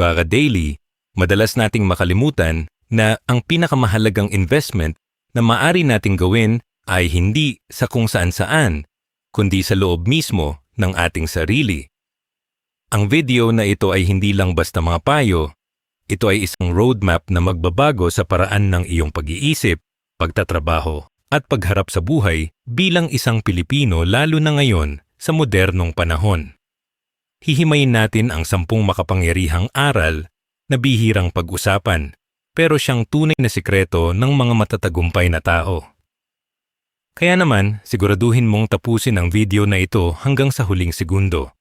Kaka-daily, madalas nating makalimutan na ang pinakamahalagang investment na maaari nating gawin ay hindi sa kung saan-saan, kundi sa loob mismo ng ating sarili. Ang video na ito ay hindi lang basta mga payo, ito ay isang roadmap na magbabago sa paraan ng iyong pag-iisip, pagtatrabaho, at pagharap sa buhay bilang isang Pilipino lalo na ngayon sa modernong panahon. Hihimayin natin ang 10 makapangyarihang aral na bihirang pag-usapan, pero siyang tunay na sikreto ng mga matatagumpay na tao. Kaya naman, siguraduhin mong tapusin ang video na ito hanggang sa huling segundo.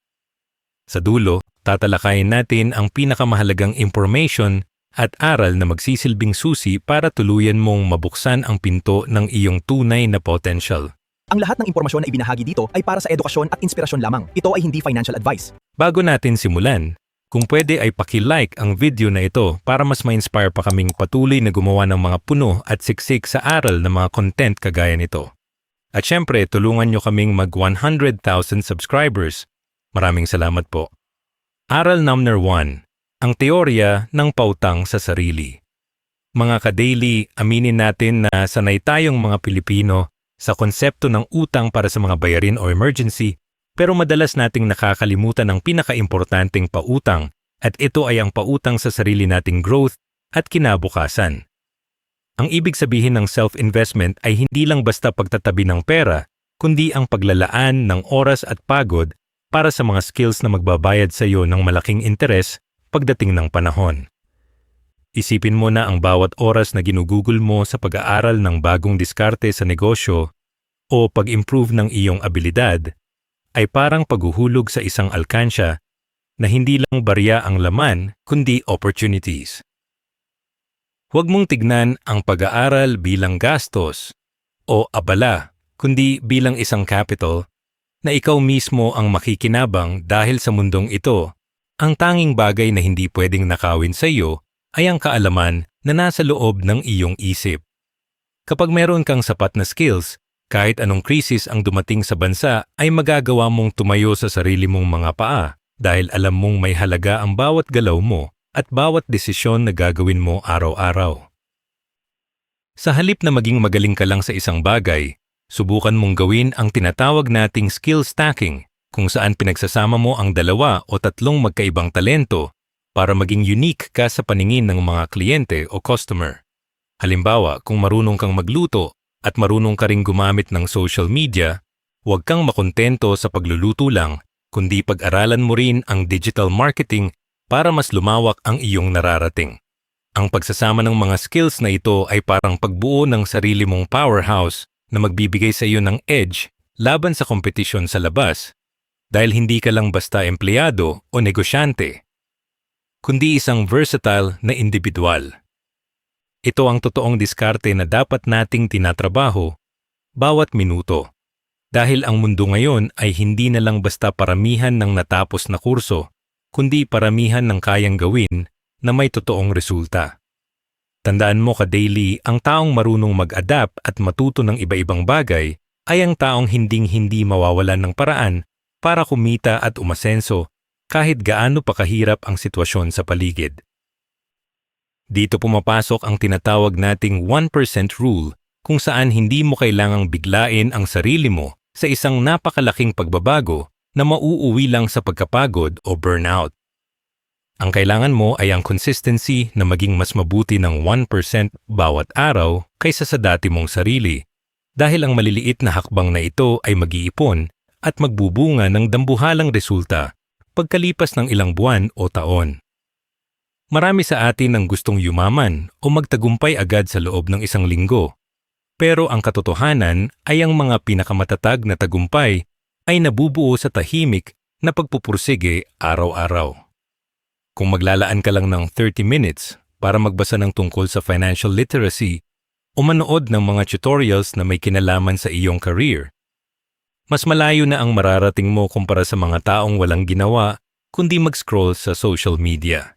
Sa dulo, tatalakayin natin ang pinakamahalagang information at aral na magsisilbing susi para tuluyan mong mabuksan ang pinto ng iyong tunay na potential. Ang lahat ng impormasyon na ibinahagi dito ay para sa edukasyon at inspirasyon lamang. Ito ay hindi financial advice. Bago natin simulan, kung pwede ay paki-like ang video na ito para mas ma-inspire pa kaming patuloy na gumawa ng mga puno at siksik sa aral ng mga content kagaya nito. At syempre, tulungan nyo kaming mag 100,000 subscribers. Maraming salamat po. Aral number 1. Ang teorya ng pautang sa sarili. Mga ka-daily, aminin natin na sanay tayong mga Pilipino sa konsepto ng utang para sa mga bayarin o emergency, pero madalas nating nakakalimutan ang pinaka-importanteng pautang at ito ay ang pautang sa sarili nating growth at kinabukasan. Ang ibig sabihin ng self-investment ay hindi lang basta pagtatabi ng pera, kundi ang paglalaan ng oras at pagod para sa mga skills na magbabayad sa iyo ng malaking interes pagdating ng panahon. Isipin mo na ang bawat oras na ginugugol mo sa pag-aaral ng bagong diskarte sa negosyo o pag-improve ng iyong abilidad ay parang paghuhulog sa isang alkansya na hindi lang barya ang laman kundi opportunities. Huwag mong tignan ang pag-aaral bilang gastos o abala kundi bilang isang capital na ikaw mismo ang makikinabang dahil sa mundong ito. Ang tanging bagay na hindi pwedeng nakawin sa iyo ay ang kaalaman na nasa loob ng iyong isip. Kapag meron kang sapat na skills, kahit anong krisis ang dumating sa bansa ay magagawa mong tumayo sa sarili mong mga paa dahil alam mong may halaga ang bawat galaw mo at bawat desisyon na gagawin mo araw-araw. Sa halip na maging magaling ka lang sa isang bagay, subukan mong gawin ang tinatawag nating skill stacking kung saan pinagsasama mo ang 2 o 3 magkaibang talento para maging unique ka sa paningin ng mga kliyente o customer. Halimbawa, kung marunong kang magluto at marunong ka ring gumamit ng social media, huwag kang makontento sa pagluluto lang, kundi pag-aralan mo rin ang digital marketing para mas lumawak ang iyong nararating. Ang pagsasama ng mga skills na ito ay parang pagbuo ng sarili mong powerhouse na magbibigay sa iyo ng edge laban sa kompetisyon sa labas dahil hindi ka lang basta empleyado o negosyante, kundi isang versatile na individual. Ito ang totoong diskarte na dapat nating tinatrabaho bawat minuto. Dahil ang mundo ngayon ay hindi na lang basta paramihan ng natapos na kurso, kundi paramihan ng kayang gawin na may totoong resulta. Tandaan mo ka-daily, ang taong marunong mag-adapt at matuto ng iba-ibang bagay ay ang taong hinding-hindi mawawalan ng paraan para kumita at umasenso kahit gaano pa kahirap ang sitwasyon sa paligid. Dito pumapasok ang tinatawag nating 1% rule kung saan hindi mo kailangang biglain ang sarili mo sa isang napakalaking pagbabago na mauuwi lang sa pagkapagod o burnout. Ang kailangan mo ay ang consistency na maging mas mabuti ng 1% bawat araw kaysa sa dati mong sarili dahil ang maliliit na hakbang na ito ay mag-iipon at magbubunga ng dambuhalang resulta pagkalipas ng ilang buwan o taon. Marami sa atin ang gustong yumaman o magtagumpay agad sa loob ng isang linggo. Pero ang katotohanan ay ang mga pinakamatatag na tagumpay ay nabubuo sa tahimik na pagpupursige araw-araw. Kung maglalaan ka lang ng 30 minutes para magbasa ng tungkol sa financial literacy o manood ng mga tutorials na may kinalaman sa iyong career, mas malayo na ang mararating mo kumpara sa mga taong walang ginawa kundi mag-scroll sa social media.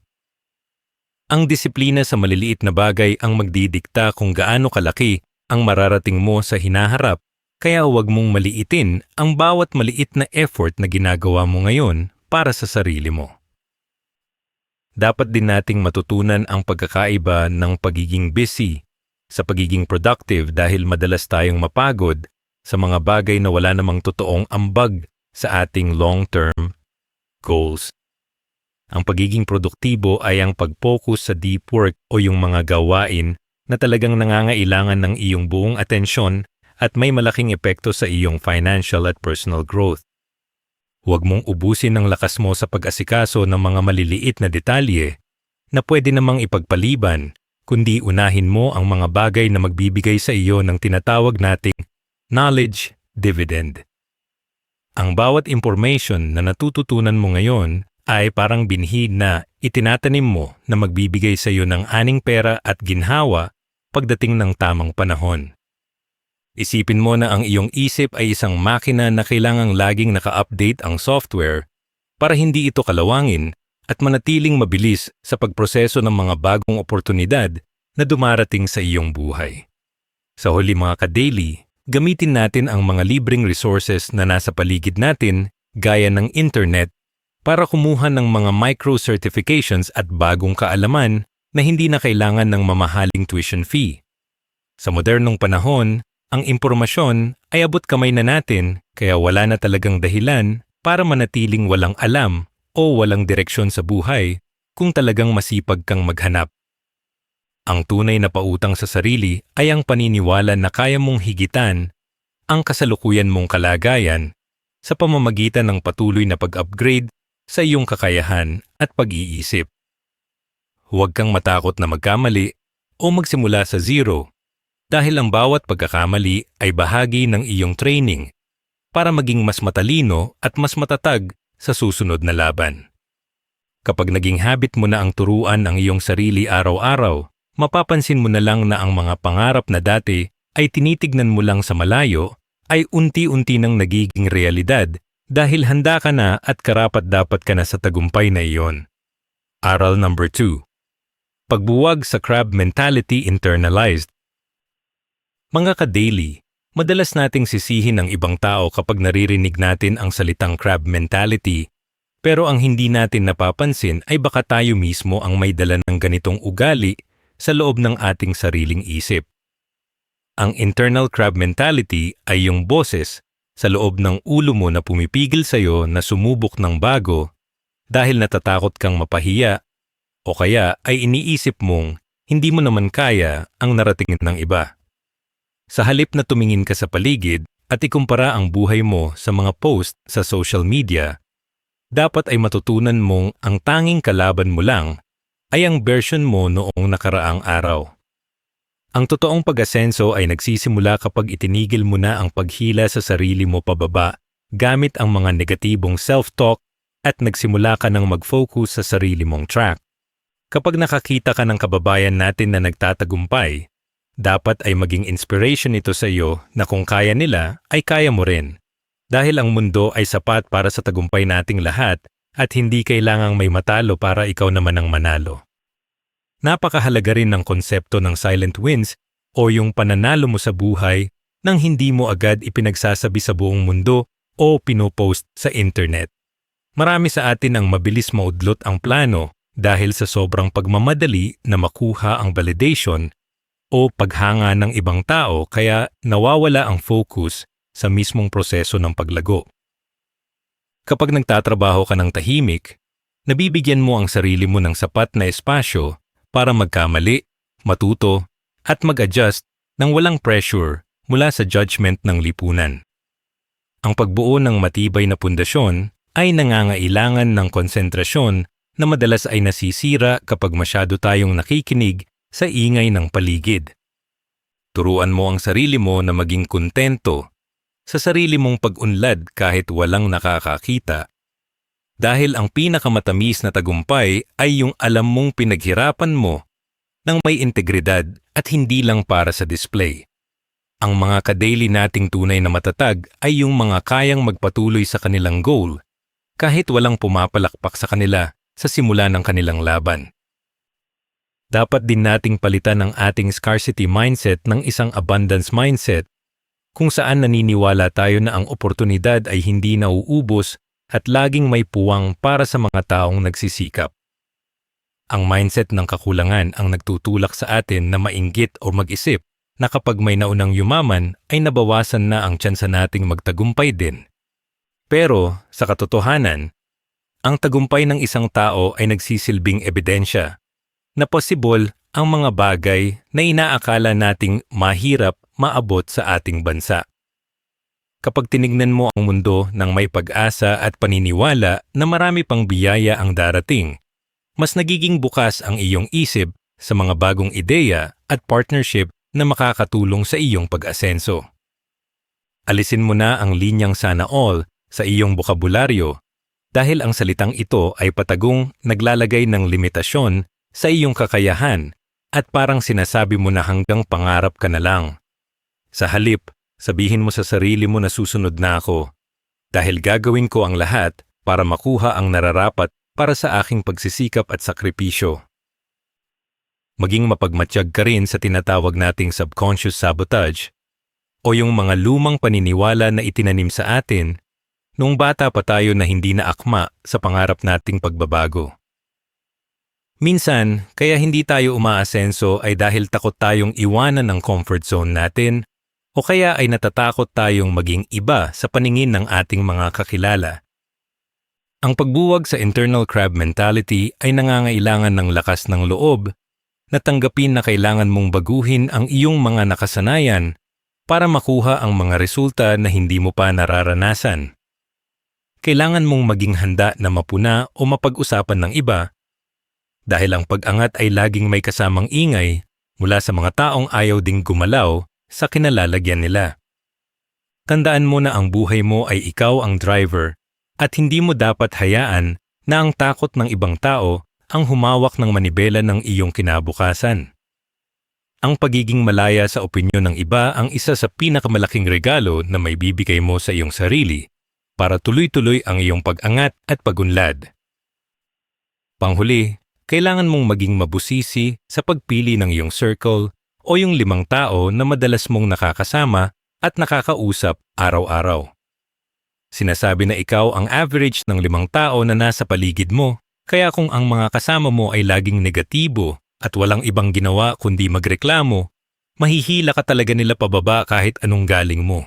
Ang disiplina sa maliliit na bagay ang magdidikta kung gaano kalaki ang mararating mo sa hinaharap, kaya huwag mong maliitin ang bawat maliit na effort na ginagawa mo ngayon para sa sarili mo. dapat din nating matutunan ang pagkakaiba ng pagiging busy sa pagiging productive dahil madalas tayong mapagod sa mga bagay na wala namang totoong ambag sa ating long-term goals. Ang pagiging produktibo ay ang pag-focus sa deep work o yung mga gawain na talagang nangangailangan ng iyong buong atensyon at may malaking epekto sa iyong financial at personal growth. Huwag mong ubusin ang lakas mo sa pag-asikaso ng mga maliliit na detalye na pwede namang ipagpaliban, kundi unahin mo ang mga bagay na magbibigay sa iyo ng tinatawag nating knowledge dividend. Ang bawat information na natututunan mo ngayon ay parang binhi na itinatanim mo na magbibigay sa iyo ng aning pera at ginhawa pagdating ng tamang panahon. Isipin mo na ang iyong isip ay isang makina na kailangang laging naka-update ang software para hindi ito kalawangin at manatiling mabilis sa pagproseso ng mga bagong oportunidad na dumarating sa iyong buhay. Sa huli mga ka-daily, gamitin natin ang mga libreng resources na nasa paligid natin gaya ng internet para kumuha ng mga micro-certifications at bagong kaalaman na hindi na kailangan ng mamahaling tuition fee. Sa modernong panahon, ang impormasyon ay abot kamay na natin kaya wala na talagang dahilan para manatiling walang alam o walang direksyon sa buhay kung talagang masipag kang maghanap. Ang tunay na pautang sa sarili ay ang paniniwala na kaya mong higitan ang kasalukuyan mong kalagayan sa pamamagitan ng patuloy na pag-upgrade sa iyong kakayahan at pag-iisip. Huwag kang matakot na magkamali o magsimula sa zero dahil ang bawat pagkakamali ay bahagi ng iyong training para maging mas matalino at mas matatag sa susunod na laban. Kapag naging habit mo na ang turuan ang iyong sarili araw-araw, mapapansin mo na lang na ang mga pangarap na dati ay tinitignan mo lang sa malayo ay unti-unti nang nagiging realidad dahil handa ka na at karapat-dapat ka na sa tagumpay na iyon. Aral number 2. Pagbuwag sa crab mentality internalized. Mga ka-daily, madalas nating sisihin ang ibang tao kapag naririnig natin ang salitang crab mentality, pero ang hindi natin napapansin ay baka tayo mismo ang may dala ng ganitong ugali sa loob ng ating sariling isip. Ang internal crab mentality ay yung boses sa loob ng ulo mo na pumipigil sa'yo na sumubok ng bago dahil natatakot kang mapahiya o kaya ay iniisip mong hindi mo naman kaya ang naratingin ng iba. Sa halip na tumingin ka sa paligid at ikumpara ang buhay mo sa mga post sa social media, dapat ay matutunan mong ang tanging kalaban mo lang ay ang version mo noong nakaraang araw. Ang totoong pag-asenso ay nagsisimula kapag itinigil mo na ang paghila sa sarili mo pababa gamit ang mga negatibong self-talk at nagsimula ka ng mag-focus sa sarili mong track. Kapag nakakita ka ng kababayan natin na nagtatagumpay, dapat ay maging inspiration ito sa iyo na kung kaya nila ay kaya mo rin. Dahil ang mundo ay sapat para sa tagumpay nating lahat at hindi kailangang may matalo para ikaw naman ang manalo. Napakahalaga rin ng konsepto ng silent wins o yung pananalo mo sa buhay nang hindi mo agad ipinagsasabi sa buong mundo o pinopost sa internet. Marami sa atin ang mabilis maudlot ang plano dahil sa sobrang pagmamadali na makuha ang validation o paghanga ng ibang tao kaya nawawala ang focus sa mismong proseso ng paglago. Kapag nagtatrabaho ka ng tahimik, nabibigyan mo ang sarili mo ng sapat na espasyo para magkamali, matuto, at mag-adjust ng walang pressure mula sa judgment ng lipunan. Ang pagbuo ng matibay na pundasyon ay nangangailangan ng konsentrasyon na madalas ay nasisira kapag masyado tayong nakikinig sa ingay ng paligid. Turuan mo ang sarili mo na maging kontento sa sarili mong pag-unlad kahit walang nakakakita. Dahil ang pinakamatamis na tagumpay ay yung alam mong pinaghirapan mo ng may integridad at hindi lang para sa display. Ang mga ka-daily nating tunay na matatag ay yung mga kayang magpatuloy sa kanilang goal kahit walang pumapalakpak sa kanila sa simula ng kanilang laban. Dapat din nating palitan ang ating scarcity mindset ng isang abundance mindset kung saan naniniwala tayo na ang oportunidad ay hindi nauubos at laging may puwang para sa mga taong nagsisikap. Ang mindset ng kakulangan ang nagtutulak sa atin na mainggit o mag-isip na kapag may naunang yumaman ay nabawasan na ang tsansa nating magtagumpay din. Pero sa katotohanan, ang tagumpay ng isang tao ay nagsisilbing ebidensya na posibol ang mga bagay na inaakala nating mahirap maabot sa ating bansa. Kapag tinignan mo ang mundo ng may pag-asa at paniniwala na marami pang biyaya ang darating, mas nagiging bukas ang iyong isip sa mga bagong ideya at partnership na makakatulong sa iyong pag-asenso. Alisin mo na ang linyang sana all sa iyong bokabularyo dahil ang salitang ito ay patagong naglalagay ng limitasyon sa iyong kakayahan at parang sinasabi mo na hanggang pangarap ka na lang. Sa halip, sabihin mo sa sarili mo na susunod na ako dahil gagawin ko ang lahat para makuha ang nararapat para sa aking pagsisikap at sakripisyo. Maging mapagmatsyag ka rin sa tinatawag nating subconscious sabotage o yung mga lumang paniniwala na itinanim sa atin nung bata pa tayo na hindi na akma sa pangarap nating pagbabago. Minsan, kaya hindi tayo umaasenso ay dahil takot tayong iwanan ang comfort zone natin o kaya ay natatakot tayong maging iba sa paningin ng ating mga kakilala. Ang pagbuwag sa internal crab mentality ay nangangailangan ng lakas ng loob na tanggapin na kailangan mong baguhin ang iyong mga nakasanayan para makuha ang mga resulta na hindi mo pa nararanasan. Kailangan mong maging handa na mapuna o mapag-usapan ng iba dahil ang pag-angat ay laging may kasamang ingay mula sa mga taong ayaw ding gumalaw sa kinalalagyan nila. Tandaan mo na ang buhay mo ay ikaw ang driver at hindi mo dapat hayaan na ang takot ng ibang tao ang humawak ng manibela ng iyong kinabukasan. Ang pagiging malaya sa opinyon ng iba ang isa sa pinakamalaking regalo na may bibigay mo sa iyong sarili para tuloy-tuloy ang iyong pag-angat at pagunlad. Panghuli, kailangan mong maging mabusisi sa pagpili ng iyong circle o yung 5 tao na madalas mong nakakasama at nakakausap araw-araw. Sinasabi na ikaw ang average ng 5 tao na nasa paligid mo, kaya kung ang mga kasama mo ay laging negatibo at walang ibang ginawa kundi magreklamo, mahihila ka talaga nila pababa kahit anong galing mo.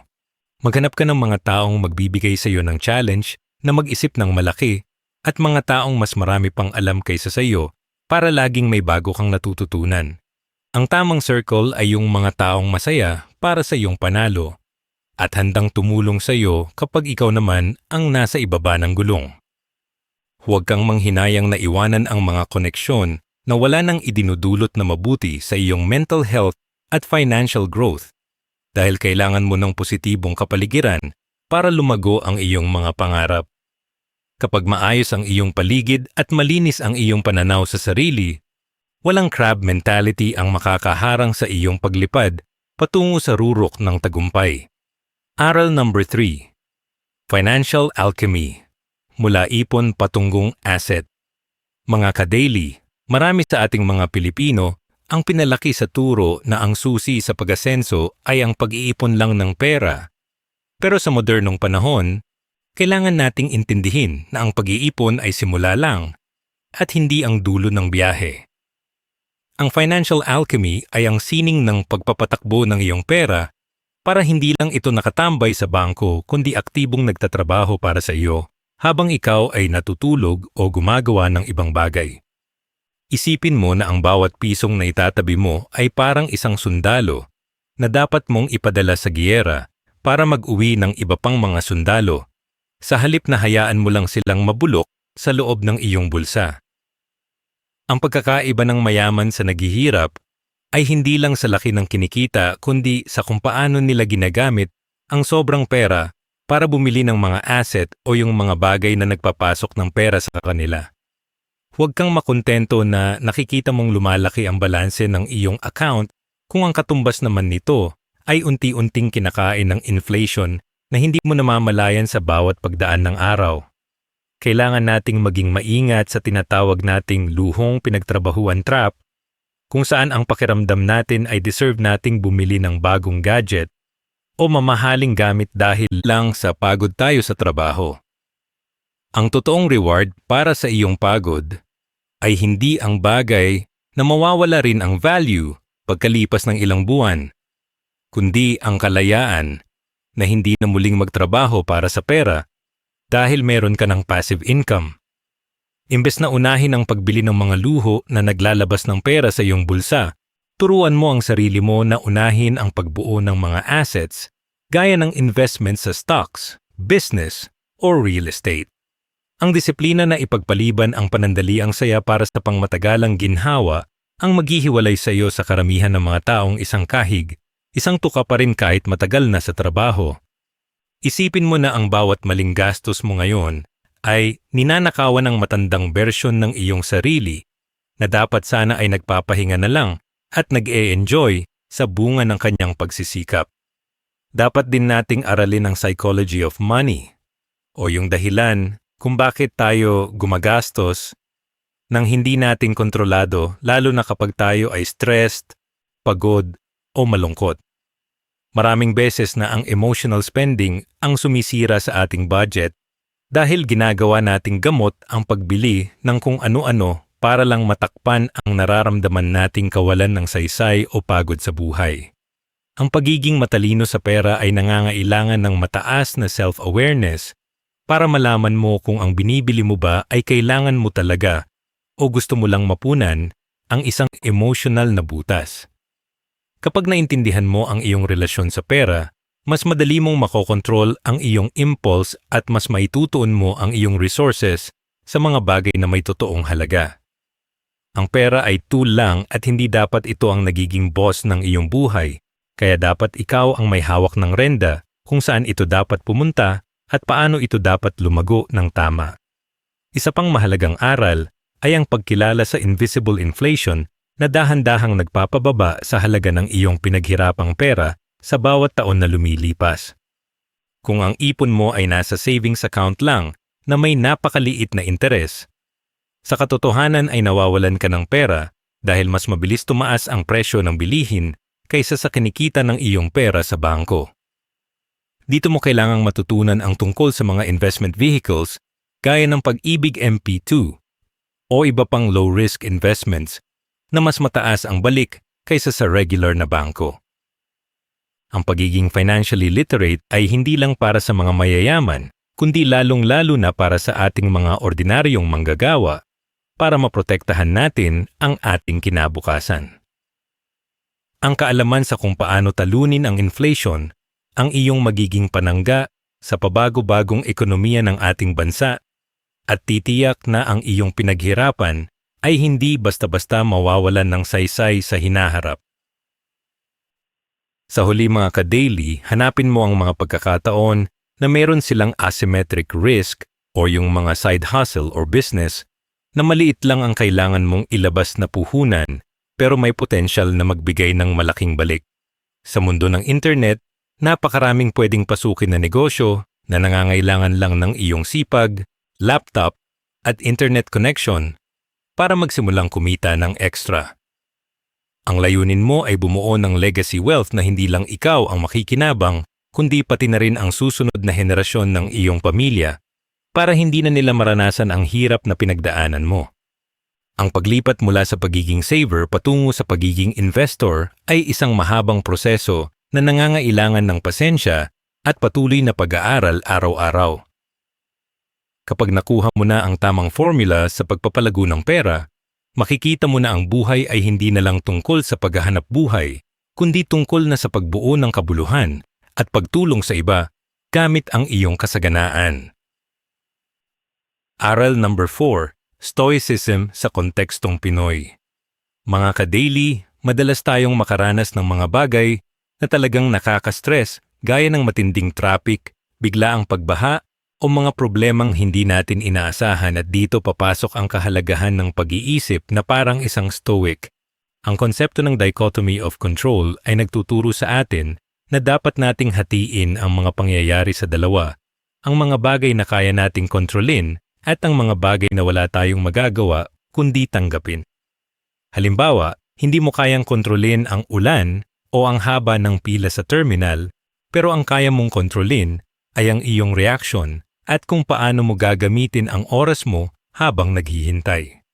Maghanap ka ng mga taong magbibigay sa iyo ng challenge na mag-isip ng malaki at mga taong mas marami pang alam kaysa sa iyo para laging may bago kang natututunan. Ang tamang circle ay yung mga taong masaya para sa iyong panalo at handang tumulong sa iyo kapag ikaw naman ang nasa ibaba ng gulong. Huwag kang manghinayang na iwanan ang mga koneksyon na wala nang idinudulot na mabuti sa iyong mental health at financial growth dahil kailangan mo ng positibong kapaligiran para lumago ang iyong mga pangarap. Kapag maayos ang iyong paligid at malinis ang iyong pananaw sa sarili, walang crab mentality ang makakaharang sa iyong paglipad patungo sa rurok ng tagumpay. Aral number 3. Financial Alchemy. Mula ipon patunggong asset. Mga ka-daily, marami sa ating mga Pilipino ang pinalaki sa turo na ang susi sa pag-asenso ay ang pag-iipon lang ng pera. Pero sa modernong panahon, kailangan nating intindihin na ang pag-iipon ay simula lang at hindi ang dulo ng biyahe. Ang financial alchemy ay ang sining ng pagpapatakbo ng iyong pera para hindi lang ito nakatambay sa bangko kundi aktibong nagtatrabaho para sa iyo habang ikaw ay natutulog o gumagawa ng ibang bagay. Isipin mo na ang bawat pisong na itatabi mo ay parang isang sundalo na dapat mong ipadala sa giyera para mag-uwi ng iba pang mga sundalo sa halip na hayaan mo lang silang mabulok sa loob ng iyong bulsa. Ang pagkakaiba ng mayaman sa naghihirap ay hindi lang sa laki ng kinikita kundi sa kung paano nila ginagamit ang sobrang pera para bumili ng mga asset o yung mga bagay na nagpapasok ng pera sa kanila. Huwag kang makontento na nakikita mong lumalaki ang balanse ng iyong account kung ang katumbas naman nito ay unti-unting kinakain ng inflation na hindi mo namamalayan sa bawat pagdaan ng araw. Kailangan nating maging maingat sa tinatawag nating luhong pinagtrabahuan trap kung saan ang pakiramdam natin ay deserve nating bumili ng bagong gadget o mamahaling gamit dahil lang sa pagod tayo sa trabaho. Ang totoong reward para sa iyong pagod ay hindi ang bagay na mawawala rin ang value pagkalipas ng ilang buwan, kundi ang kalayaan na hindi na muling magtrabaho para sa pera dahil meron ka ng passive income. Imbes na unahin ang pagbili ng mga luho na naglalabas ng pera sa iyong bulsa, turuan mo ang sarili mo na unahin ang pagbuo ng mga assets gaya ng investment sa stocks, business, or real estate. Ang disiplina na ipagpaliban ang panandaliang saya para sa pangmatagalang ginhawa ang maghihiwalay sa iyo sa karamihan ng mga taong isang kahig, isang tuka pa rin kahit matagal na sa trabaho. Isipin mo na ang bawat maling gastos mo ngayon ay ninanakawan ng matandang bersyon ng iyong sarili na dapat sana ay nagpapahinga na lang at nag-e-enjoy sa bunga ng kanyang pagsisikap. Dapat din nating aralin ang psychology of money o yung dahilan kung bakit tayo gumagastos nang hindi natin kontrolado lalo na kapag tayo ay stressed, pagod o malungkot. Maraming beses na ang emotional spending ang sumisira sa ating budget dahil ginagawa nating gamot ang pagbili ng kung ano-ano para lang matakpan ang nararamdaman nating kawalan ng saysay o pagod sa buhay. Ang pagiging matalino sa pera ay nangangailangan ng mataas na self-awareness para malaman mo kung ang binibili mo ba ay kailangan mo talaga o gusto mo lang mapunan ang isang emotional na butas. Kapag naintindihan mo ang iyong relasyon sa pera, mas madali mong makokontrol ang iyong impulse at mas maitutuon mo ang iyong resources sa mga bagay na may totoong halaga. Ang pera ay tool lang at hindi dapat ito ang nagiging boss ng iyong buhay, kaya dapat ikaw ang may hawak ng renda kung saan ito dapat pumunta at paano ito dapat lumago ng tama. Isa pang mahalagang aral ay ang pagkilala sa invisible inflation na dahan-dahang nagpapababa sa halaga ng iyong pinaghirapang pera sa bawat taon na lumilipas. Kung ang ipon mo ay nasa savings account lang na may napakaliit na interes, sa katotohanan ay nawawalan ka ng pera dahil mas mabilis tumaas ang presyo ng bilihin kaysa sa kinikita ng iyong pera sa bangko. Dito mo kailangang matutunan ang tungkol sa mga investment vehicles gaya ng Pag-ibig MP2 o iba pang low-risk investments na mas mataas ang balik kaysa sa regular na bangko. Ang pagiging financially literate ay hindi lang para sa mga mayayaman, kundi lalong-lalo na para sa ating mga ordinaryong manggagawa para maprotektahan natin ang ating kinabukasan. Ang kaalaman sa kung paano talunin ang inflation ang iyong magiging panangga sa pabago-bagong ekonomiya ng ating bansa at titiyak na ang iyong pinaghirapan ay hindi basta-basta mawawalan ng saysay sa hinaharap. Sa huli mga ka-daily, hanapin mo ang mga pagkakataon na meron silang asymmetric risk o yung mga side hustle or business na maliit lang ang kailangan mong ilabas na puhunan pero may potential na magbigay ng malaking balik. Sa mundo ng internet, napakaraming pwedeng pasukin na negosyo na nangangailangan lang ng iyong sipag, laptop, at internet connection para magsimulang kumita ng extra. Ang layunin mo ay bumuo ng legacy wealth na hindi lang ikaw ang makikinabang, kundi pati na rin ang susunod na henerasyon ng iyong pamilya para hindi na nila maranasan ang hirap na pinagdaanan mo. Ang paglipat mula sa pagiging saver patungo sa pagiging investor ay isang mahabang proseso na nangangailangan ng pasensya at patuloy na pag-aaral araw-araw. Kapag nakuha mo na ang tamang formula sa pagpapalago ng pera, makikita mo na ang buhay ay hindi na lang tungkol sa paghahanap buhay, kundi tungkol na sa pagbuo ng kabuluhan at pagtulong sa iba gamit ang iyong kasaganaan. Aral number 4, Stoicism sa kontekstong Pinoy. Mga ka-daily, madalas tayong makaranas ng mga bagay na talagang nakaka-stress gaya ng matinding traffic, biglaang pagbaha, o mga problemang hindi natin inaasahan at dito papasok ang kahalagahan ng pag-iisip na parang isang stoic. Ang konsepto ng dichotomy of control ay nagtuturo sa atin na dapat nating hatiin ang mga pangyayari sa dalawa, ang mga bagay na kaya nating kontrolin at ang mga bagay na wala tayong magagawa kundi tanggapin. Halimbawa, hindi mo kayang kontrolin ang ulan o ang haba ng pila sa terminal, pero ang kaya mong kontrolin ay ang iyong reaksyon at kung paano mo gagamitin ang oras mo habang naghihintay.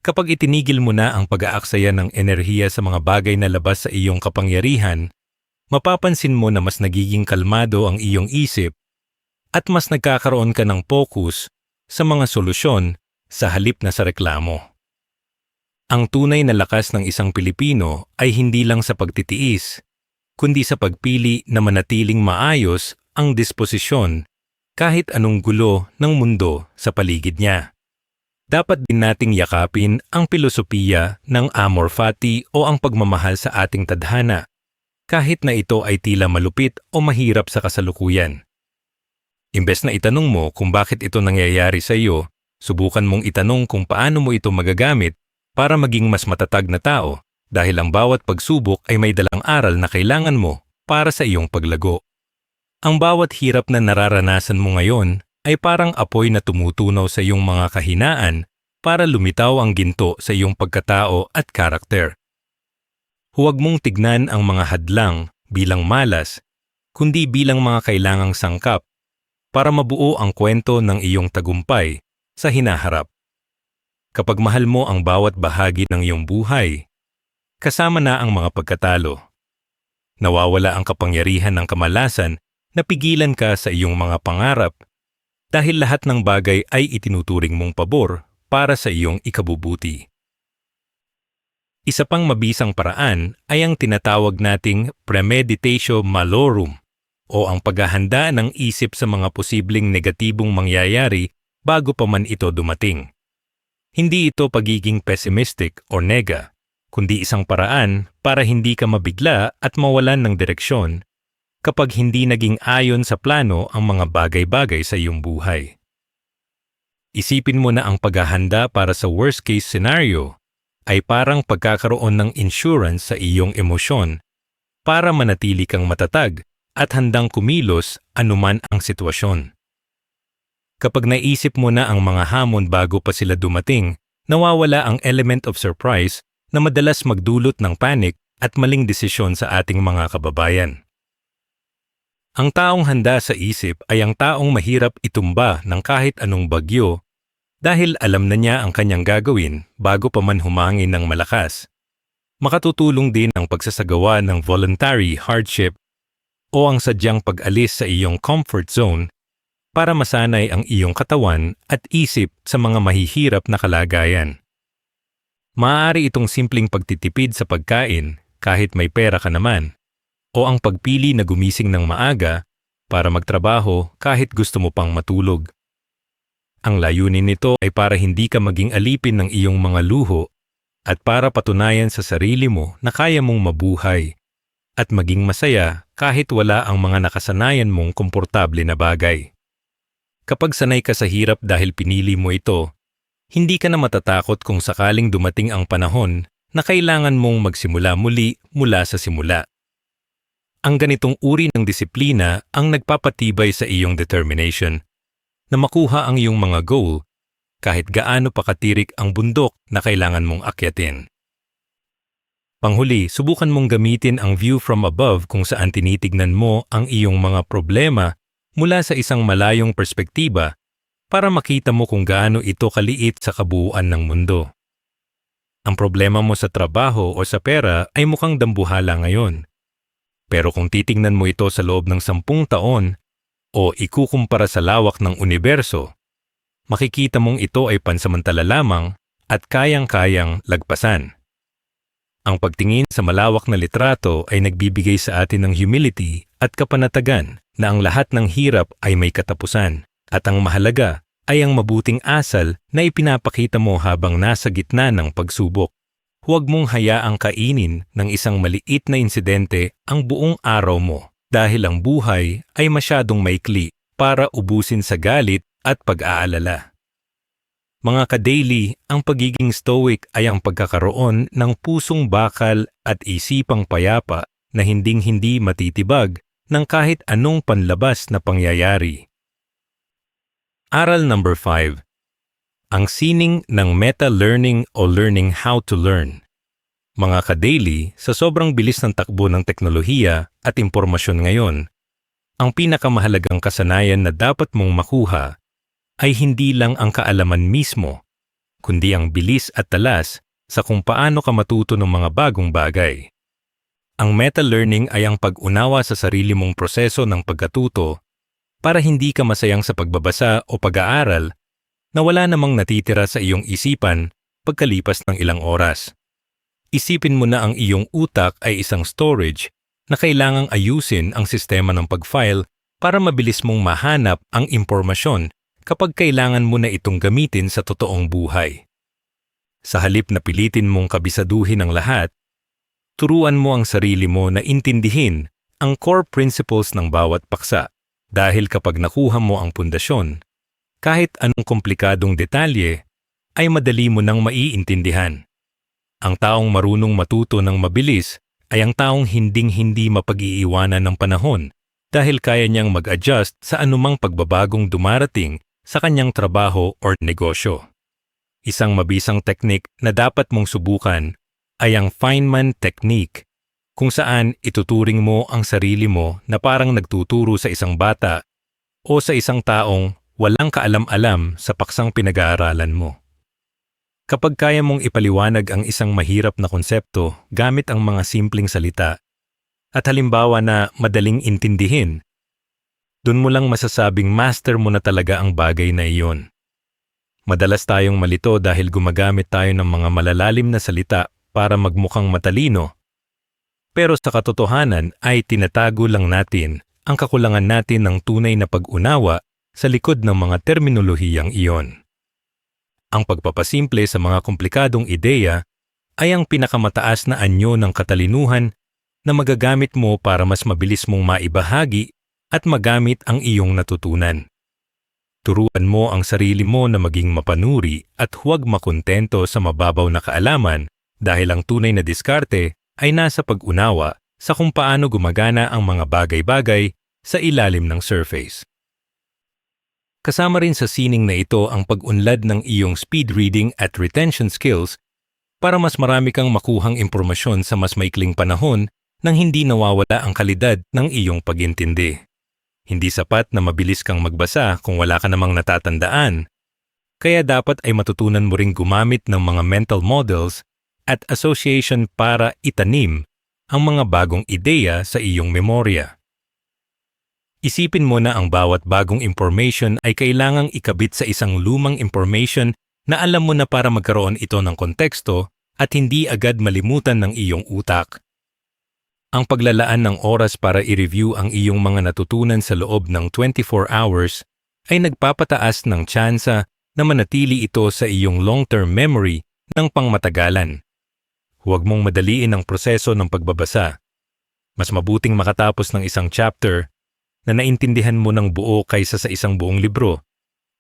Kapag itinigil mo na ang pag-aaksaya ng enerhiya sa mga bagay na labas sa iyong kapangyarihan, mapapansin mo na mas nagiging kalmado ang iyong isip at mas nagkakaroon ka ng focus sa mga solusyon sa halip na sa reklamo. Ang tunay na lakas ng isang Pilipino ay hindi lang sa pagtitiis, kundi sa pagpili na manatiling maayos ang disposisyon kahit anong gulo ng mundo sa paligid niya. Dapat din nating yakapin ang pilosopiya ng amor fati o ang pagmamahal sa ating tadhana, kahit na ito ay tila malupit o mahirap sa kasalukuyan. Imbes na itanong mo kung bakit ito nangyayari sa iyo, subukan mong itanong kung paano mo ito magagamit para maging mas matatag na tao dahil ang bawat pagsubok ay may dalang aral na kailangan mo para sa iyong paglago. Ang bawat hirap na nararanasan mo ngayon ay parang apoy na tumutunaw sa iyong mga kahinaan para lumitaw ang ginto sa iyong pagkatao at karakter. Huwag mong tignan ang mga hadlang bilang malas, kundi bilang mga kailangang sangkap para mabuo ang kwento ng iyong tagumpay sa hinaharap. Kapag mahal mo ang bawat bahagi ng iyong buhay, kasama na ang mga pagkatalo. Nawawala ang kapangyarihan ng kamalasan na pigilan ka sa iyong mga pangarap dahil lahat ng bagay ay itinuturing mong pabor para sa iyong ikabubuti. Isa pang mabisang paraan ay ang tinatawag nating premeditatio malorum o ang paghahanda ng isip sa mga posibleng negatibong mangyayari bago pa man ito dumating. Hindi ito pagiging pessimistic o nega, kundi isang paraan para hindi ka mabigla at mawalan ng direksyon kapag hindi naging ayon sa plano ang mga bagay-bagay sa iyong buhay. Isipin mo na ang paghahanda para sa worst-case scenario ay parang pagkakaroon ng insurance sa iyong emosyon para manatili kang matatag at handang kumilos anuman ang sitwasyon. Kapag naisip mo na ang mga hamon bago pa sila dumating, nawawala ang element of surprise na madalas magdulot ng panic at maling desisyon sa ating mga kababayan. Ang taong handa sa isip ay ang taong mahirap itumba ng kahit anong bagyo dahil alam na niya ang kanyang gagawin bago pa man humangin ng malakas. Makatutulong din ang pagsasagawa ng voluntary hardship o ang sadyang pag-alis sa iyong comfort zone para masanay ang iyong katawan at isip sa mga mahihirap na kalagayan. Maaari itong simpleng pagtitipid sa pagkain kahit may pera ka naman, o ang pagpili na gumising ng maaga para magtrabaho kahit gusto mo pang matulog. Ang layunin nito ay para hindi ka maging alipin ng iyong mga luho at para patunayan sa sarili mo na kaya mong mabuhay at maging masaya kahit wala ang mga nakasanayan mong komportable na bagay. Kapag sanay ka sa hirap dahil pinili mo ito, hindi ka na matatakot kung sakaling dumating ang panahon na kailangan mong magsimula muli mula sa simula. Ang ganitong uri ng disiplina ang nagpapatibay sa iyong determination na makuha ang iyong mga goal kahit gaano pa katirik ang bundok na kailangan mong akyatin. Panghuli, subukan mong gamitin ang view from above kung saan tinitignan mo ang iyong mga problema mula sa isang malayong perspektiba para makita mo kung gaano ito kaliit sa kabuuan ng mundo. Ang problema mo sa trabaho o sa pera ay mukhang dambuhala ngayon. Pero kung titingnan mo ito sa loob ng 10 taon o ikukumpara sa lawak ng universo, makikita mong ito ay pansamantala lamang at kayang-kayang lagpasan. Ang pagtingin sa malawak na litrato ay nagbibigay sa atin ng humility at kapanatagan na ang lahat ng hirap ay may katapusan at ang mahalaga ay ang mabuting asal na ipinapakita mo habang nasa gitna ng pagsubok. Huwag mong hayaang kainin ng isang maliit na insidente ang buong araw mo dahil ang buhay ay masyadong maikli para ubusin sa galit at pag-aalala. Mga ka-daily, ang pagiging stoic ay ang pagkakaroon ng pusong bakal at isipang payapa na hinding-hindi matitibag ng kahit anong panlabas na pangyayari. Aral number 5. Ang sining ng meta-learning o learning how to learn. Mga ka-daily, sa sobrang bilis ng takbo ng teknolohiya at impormasyon ngayon, ang pinakamahalagang kasanayan na dapat mong makuha ay hindi lang ang kaalaman mismo, kundi ang bilis at talas sa kung paano ka matuto ng mga bagong bagay. Ang meta-learning ay ang pag-unawa sa sarili mong proseso ng pagkatuto para hindi ka masayang sa pagbabasa o pag-aaral na wala namang natitira sa iyong isipan pagkalipas ng ilang oras. Isipin mo na ang iyong utak ay isang storage na kailangang ayusin ang sistema ng pag-file para mabilis mong mahanap ang impormasyon kapag kailangan mo na itong gamitin sa totoong buhay. Sa halip na pilitin mong kabisaduhin ang lahat, turuan mo ang sarili mo na intindihin ang core principles ng bawat paksa dahil kapag nakuha mo ang pundasyon, kahit anong komplikadong detalye ay madali mo nang maiintindihan. Ang taong marunong matuto ng mabilis ay ang taong hinding-hindi mapag-iiwanan ng panahon dahil kaya niyang mag-adjust sa anumang pagbabagong dumarating sa kanyang trabaho o negosyo. Isang mabisang teknik na dapat mong subukan ay ang Feynman technique, kung saan ituturing mo ang sarili mo na parang nagtuturo sa isang bata o sa isang taong walang kaalam-alam sa paksang pinag-aaralan mo. Kapag kaya mong ipaliwanag ang isang mahirap na konsepto gamit ang mga simpleng salita at halimbawa na madaling intindihin, dun mo lang masasabing master mo na talaga ang bagay na iyon. Madalas tayong malito dahil gumagamit tayo ng mga malalalim na salita para magmukhang matalino. Pero sa katotohanan ay tinatago lang natin ang kakulangan natin ng tunay na pag-unawa sa likod ng mga terminolohiyang iyon. Ang pagpapasimple sa mga komplikadong ideya ay ang pinakamataas na anyo ng katalinuhan na magagamit mo para mas mabilis mong maibahagi at magamit ang iyong natutunan. Turuan mo ang sarili mo na maging mapanuri at huwag makontento sa mababaw na kaalaman dahil ang tunay na diskarte ay nasa pag-unawa sa kung paano gumagana ang mga bagay-bagay sa ilalim ng surface. Kasama rin sa sining na ito ang pag-unlad ng iyong speed reading at retention skills para mas marami kang makuhang impormasyon sa mas maikling panahon nang hindi nawawala ang kalidad ng iyong pag-intindi. Hindi sapat na mabilis kang magbasa kung wala ka namang natatandaan, kaya dapat ay matutunan mo ring gumamit ng mga mental models at association para itanim ang mga bagong ideya sa iyong memorya. Isipin mo na ang bawat bagong information ay kailangang ikabit sa isang lumang information na alam mo na para magkaroon ito ng konteksto at hindi agad malimutan ng iyong utak. Ang paglalaan ng oras para i-review ang iyong mga natutunan sa loob ng 24 hours ay nagpapataas ng tsansa na manatili ito sa iyong long-term memory ng pangmatagalan. Huwag mong madaliin ang proseso ng pagbabasa. Mas mabuting makatapos ng isang chapter na naintindihan mo ng buo kaysa sa isang buong libro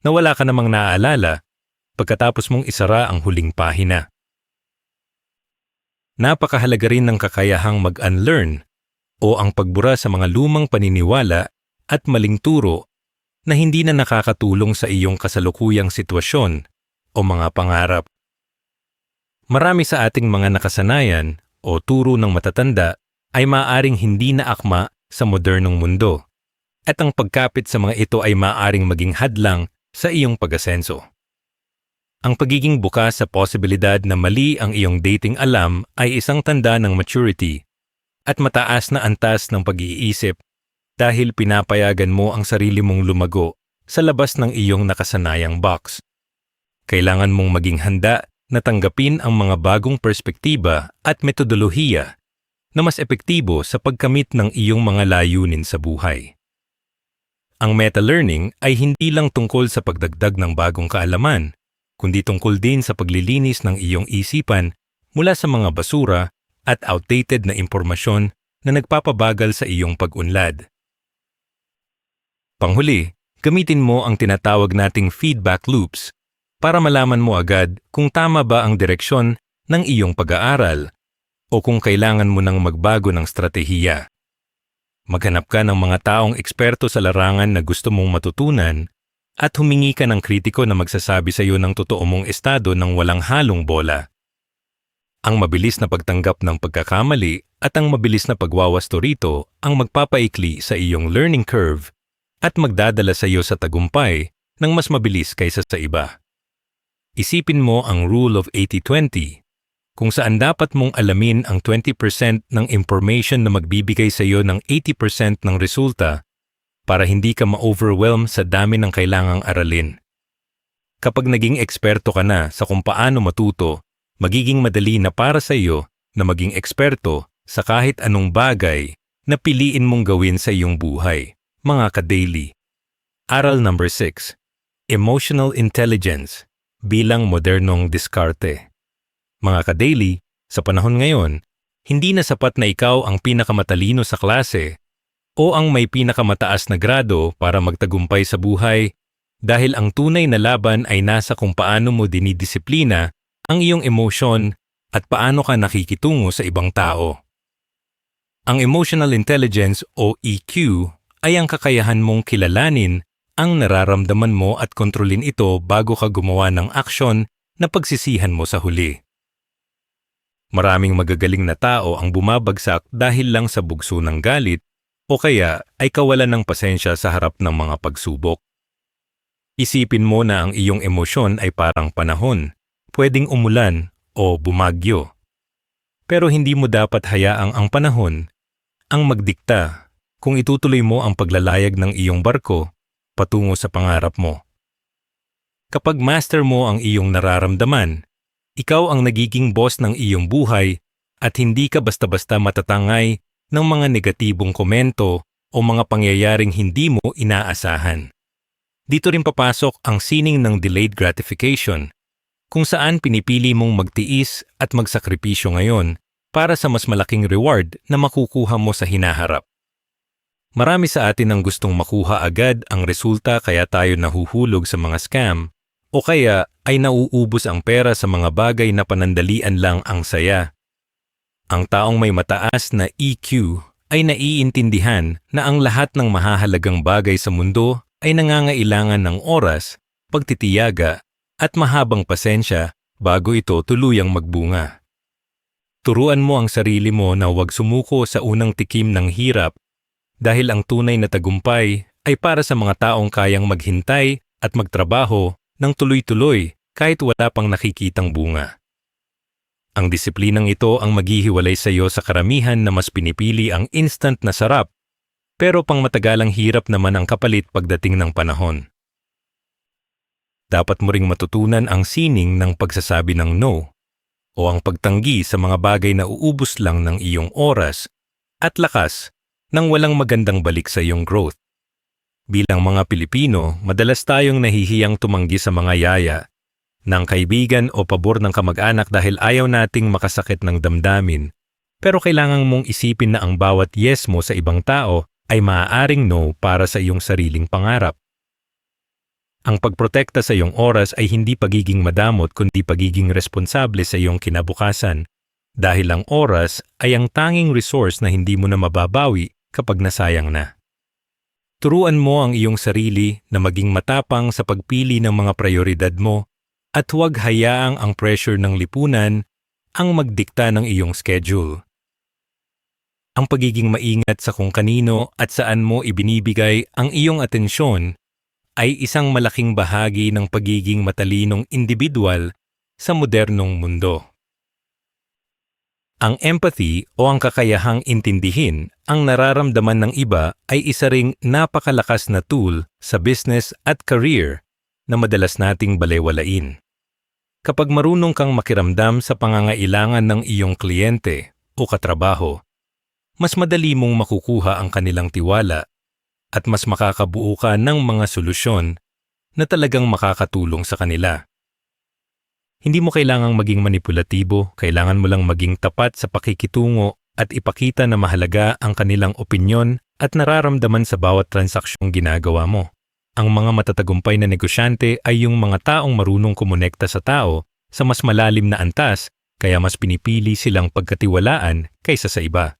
na wala ka namang naaalala pagkatapos mong isara ang huling pahina. Napakahalaga rin ng kakayahang mag-unlearn o ang pagbura sa mga lumang paniniwala at maling turo na hindi na nakakatulong sa iyong kasalukuyang sitwasyon o mga pangarap. Marami sa ating mga nakasanayan o turo ng matatanda ay maaaring hindi na akma sa modernong mundo at ang pagkapit sa mga ito ay maaaring maging hadlang sa iyong pag-asenso. Ang pagiging bukas sa posibilidad na mali ang iyong dating alam ay isang tanda ng maturity at mataas na antas ng pag-iisip dahil pinapayagan mo ang sarili mong lumago sa labas ng iyong nakasanayang box. Kailangan mong maging handa na tanggapin ang mga bagong perspektiba at metodolohiya na mas epektibo sa pagkamit ng iyong mga layunin sa buhay. Ang meta-learning ay hindi lang tungkol sa pagdagdag ng bagong kaalaman, kundi tungkol din sa paglilinis ng iyong isipan mula sa mga basura at outdated na impormasyon na nagpapabagal sa iyong pag-unlad. Panghuli, gamitin mo ang tinatawag nating feedback loops para malaman mo agad kung tama ba ang direksyon ng iyong pag-aaral o kung kailangan mo nang magbago ng stratehiya. Maghanap ka ng mga taong eksperto sa larangan na gusto mong matutunan at humingi ka ng kritiko na magsasabi sa iyo ng totoo mong estado ng walang halong bola. Ang mabilis na pagtanggap ng pagkakamali at ang mabilis na pagwawasto rito ang magpapaikli sa iyong learning curve at magdadala sa iyo sa tagumpay ng mas mabilis kaysa sa iba. Isipin mo ang rule of 80-20, kung saan dapat mong alamin ang 20% ng information na magbibigay sa iyo ng 80% ng resulta para hindi ka ma-overwhelm sa dami ng kailangang aralin. Kapag naging eksperto ka na sa kung paano matuto, magiging madali na para sa iyo na maging eksperto sa kahit anong bagay na piliin mong gawin sa iyong buhay, mga ka-daily. Aral number 6. Emotional Intelligence bilang modernong diskarte. Mga ka-daily, sa panahon ngayon, hindi na sapat na ikaw ang pinakamatalino sa klase o ang may pinakamataas na grado para magtagumpay sa buhay dahil ang tunay na laban ay nasa kung paano mo dinidisiplina ang iyong emosyon at paano ka nakikitungo sa ibang tao. Ang emotional intelligence o EQ ay ang kakayahan mong kilalanin ang nararamdaman mo at kontrolin ito bago ka gumawa ng aksyon na pagsisihan mo sa huli. Maraming magagaling na tao ang bumabagsak dahil lang sa bugso ng galit o kaya ay kawalan ng pasensya sa harap ng mga pagsubok. Isipin mo na ang iyong emosyon ay parang panahon, pwedeng umulan o bumagyo. Pero hindi mo dapat hayaang ang panahon ang magdikta kung itutuloy mo ang paglalayag ng iyong barko patungo sa pangarap mo. Kapag master mo ang iyong nararamdaman, ikaw ang nagiging boss ng iyong buhay at hindi ka basta-basta matatangay ng mga negatibong komento o mga pangyayaring hindi mo inaasahan. Dito rin papasok ang sining ng delayed gratification, kung saan pinipili mong magtiis at magsakripisyo ngayon para sa mas malaking reward na makukuha mo sa hinaharap. Marami sa atin ang gustong makuha agad ang resulta kaya tayo nahuhulog sa mga scam o kaya ay nauubos ang pera sa mga bagay na panandalian lang ang saya. Ang taong may mataas na EQ ay naiintindihan na ang lahat ng mahahalagang bagay sa mundo ay nangangailangan ng oras, pagtitiyaga at mahabang pasensya bago ito tuluyang magbunga. Turuan mo ang sarili mo na huwag sumuko sa unang tikim ng hirap dahil ang tunay na tagumpay ay para sa mga taong kayang maghintay at magtrabaho ng tuloy-tuloy kahit wala pang nakikitang bunga. Ang disiplinang ito ang maghihiwalay sa iyo sa karamihan na mas pinipili ang instant na sarap, pero pang matagalang hirap naman ang kapalit pagdating ng panahon. Dapat mo ring matutunan ang sining ng pagsasabi ng no o ang pagtanggi sa mga bagay na uubos lang ng iyong oras at lakas nang walang magandang balik sa iyong growth. Bilang mga Pilipino, madalas tayong nahihiyang tumanggi sa mga yaya ng kaibigan o pabor ng kamag-anak dahil ayaw nating makasakit ng damdamin. Pero kailangan mong isipin na ang bawat yes mo sa ibang tao ay maaaring no para sa iyong sariling pangarap. Ang pagprotekta sa iyong oras ay hindi pagiging madamot kundi pagiging responsable sa iyong kinabukasan dahil ang oras ay ang tanging resource na hindi mo na mababawi kapag nasayang na. Turuan mo ang iyong sarili na maging matapang sa pagpili ng mga prioridad mo at huwag hayaang ang pressure ng lipunan ang magdikta ng iyong schedule. Ang pagiging maingat sa kung kanino at saan mo ibinibigay ang iyong atensyon ay isang malaking bahagi ng pagiging matalinong individual sa modernong mundo. Ang empathy o ang kakayahang intindihin ang nararamdaman ng iba ay isa ring napakalakas na tool sa business at career na madalas nating balewalain. Kapag marunong kang makiramdam sa pangangailangan ng iyong kliyente o katrabaho, mas madali mong makukuha ang kanilang tiwala at mas makakabuo ka ng mga solusyon na talagang makakatulong sa kanila. Hindi mo kailangang maging manipulatibo, kailangan mo lang maging tapat sa pakikitungo at ipakita na mahalaga ang kanilang opinyon at nararamdaman sa bawat transaksyon ginagawa mo. Ang mga matatagumpay na negosyante ay yung mga taong marunong kumonekta sa tao sa mas malalim na antas kaya mas pinipili silang pagkatiwalaan kaysa sa iba.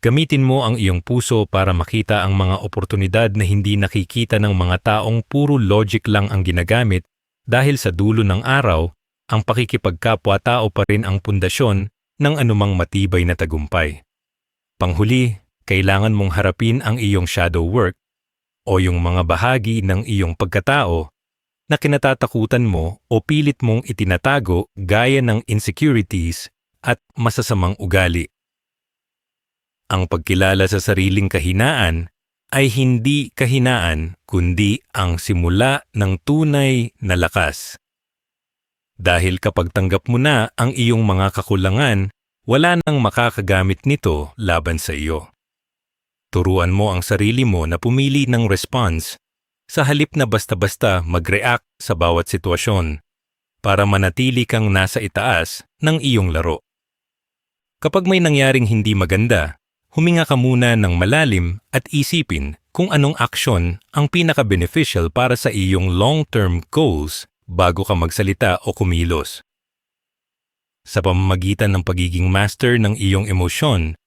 Gamitin mo ang iyong puso para makita ang mga oportunidad na hindi nakikita ng mga taong puro logic lang ang ginagamit dahil sa dulo ng araw, ang pakikipagkapwa-tao pa rin ang pundasyon ng anumang matibay na tagumpay. Panghuli, kailangan mong harapin ang iyong shadow work o yung mga bahagi ng iyong pagkatao na kinatatakutan mo o pilit mong itinatago gaya ng insecurities at masasamang ugali. Ang pagkilala sa sariling kahinaan ay hindi kahinaan kundi ang simula ng tunay na lakas. Dahil kapag tanggap mo na ang iyong mga kakulangan, wala nang makakagamit nito laban sa iyo. Turuan mo ang sarili mo na pumili ng response sa halip na basta-basta mag-react sa bawat sitwasyon para manatili kang nasa itaas ng iyong laro. Kapag may nangyaring hindi maganda, huminga ka muna ng malalim at isipin kung anong aksyon ang pinaka-beneficial para sa iyong long-term goals bago ka magsalita o kumilos. Sa pamamagitan ng pagiging master ng iyong emosyon,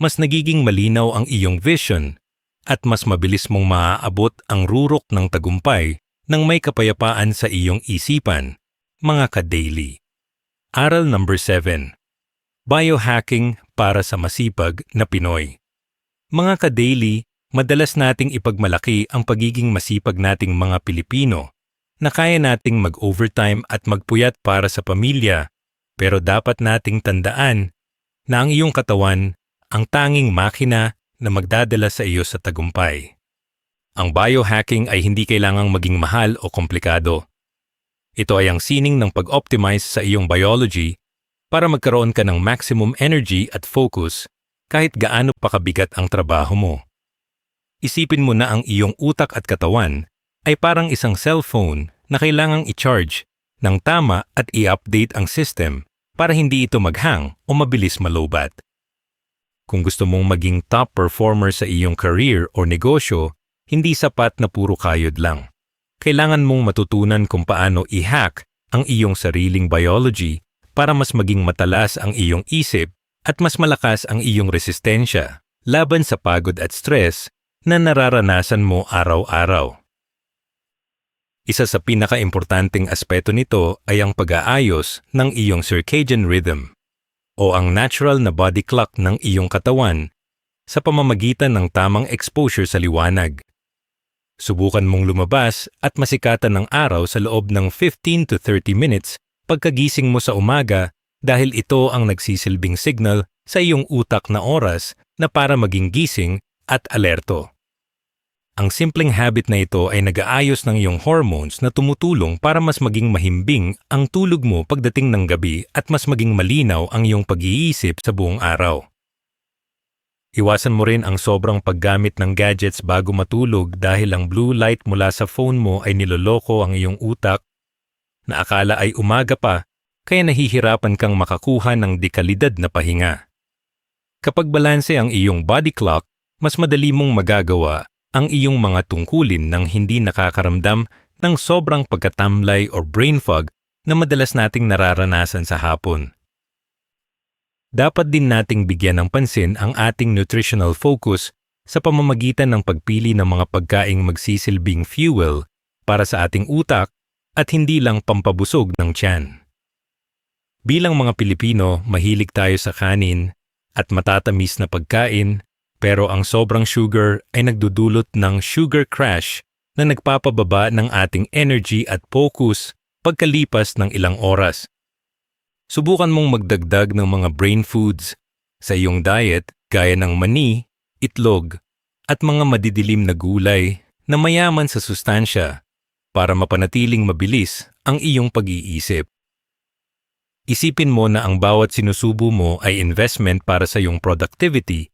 mas nagiging malinaw ang iyong vision at mas mabilis mong maaabot ang rurok ng tagumpay nang may kapayapaan sa iyong isipan, mga ka-daily. Aral number 7. Biohacking para sa masipag na Pinoy. Mga ka-daily, madalas nating ipagmalaki ang pagiging masipag nating mga Pilipino na kaya nating mag-overtime at magpuyat para sa pamilya, pero dapat nating tandaan na ang iyong katawan ang tanging makina na magdadala sa iyo sa tagumpay. Ang biohacking ay hindi kailangang maging mahal o komplikado. Ito ay ang sining ng pag-optimize sa iyong biology para magkaroon ka ng maximum energy at focus kahit gaano pa kabigat ang trabaho mo. Isipin mo na ang iyong utak at katawan ay parang isang cellphone na kailangang i-charge ng tama at i-update ang system para hindi ito maghang o mabilis malobat. Kung gusto mong maging top performer sa iyong career o negosyo, hindi sapat na puro kayod lang. Kailangan mong matutunan kung paano i-hack ang iyong sariling biology para mas maging matalas ang iyong isip at mas malakas ang iyong resistensya laban sa pagod at stress na nararanasan mo araw-araw. Isa sa pinaka-importanting aspeto nito ay ang pag-aayos ng iyong circadian rhythm o ang natural na body clock ng iyong katawan sa pamamagitan ng tamang exposure sa liwanag. Subukan mong lumabas at masikatan ng araw sa loob ng 15 to 30 minutes pagkagising mo sa umaga dahil ito ang nagsisilbing signal sa iyong utak na oras na para maging gising at alerto. Ang simpleng habit na ito ay nag-aayos ng iyong hormones na tumutulong para mas maging mahimbing ang tulog mo pagdating ng gabi at mas maging malinaw ang iyong pag-iisip sa buong araw. Iwasan mo rin ang sobrang paggamit ng gadgets bago matulog dahil ang blue light mula sa phone mo ay niloloko ang iyong utak na akala ay umaga pa kaya nahihirapan kang makakuha ng dekalidad na pahinga. Kapag balanse ang iyong body clock, mas madali mong magagawa ang iyong mga tungkulin nang hindi nakakaramdam ng sobrang pagkatamlay o brain fog na madalas nating nararanasan sa hapon. Dapat din nating bigyan ng pansin ang ating nutritional focus sa pamamagitan ng pagpili ng mga pagkaing magsisilbing fuel para sa ating utak at hindi lang pampabusog ng tiyan. Bilang mga Pilipino, mahilig tayo sa kanin at matatamis na pagkain, pero ang sobrang sugar ay nagdudulot ng sugar crash na nagpapababa ng ating energy at focus pagkalipas ng ilang oras. Subukan mong magdagdag ng mga brain foods sa iyong diet gaya ng mani, itlog, at mga madidilim na gulay na mayaman sa sustansya para mapanatiling mabilis ang iyong pag-iisip. Isipin mo na ang bawat sinusubo mo ay investment para sa iyong productivity,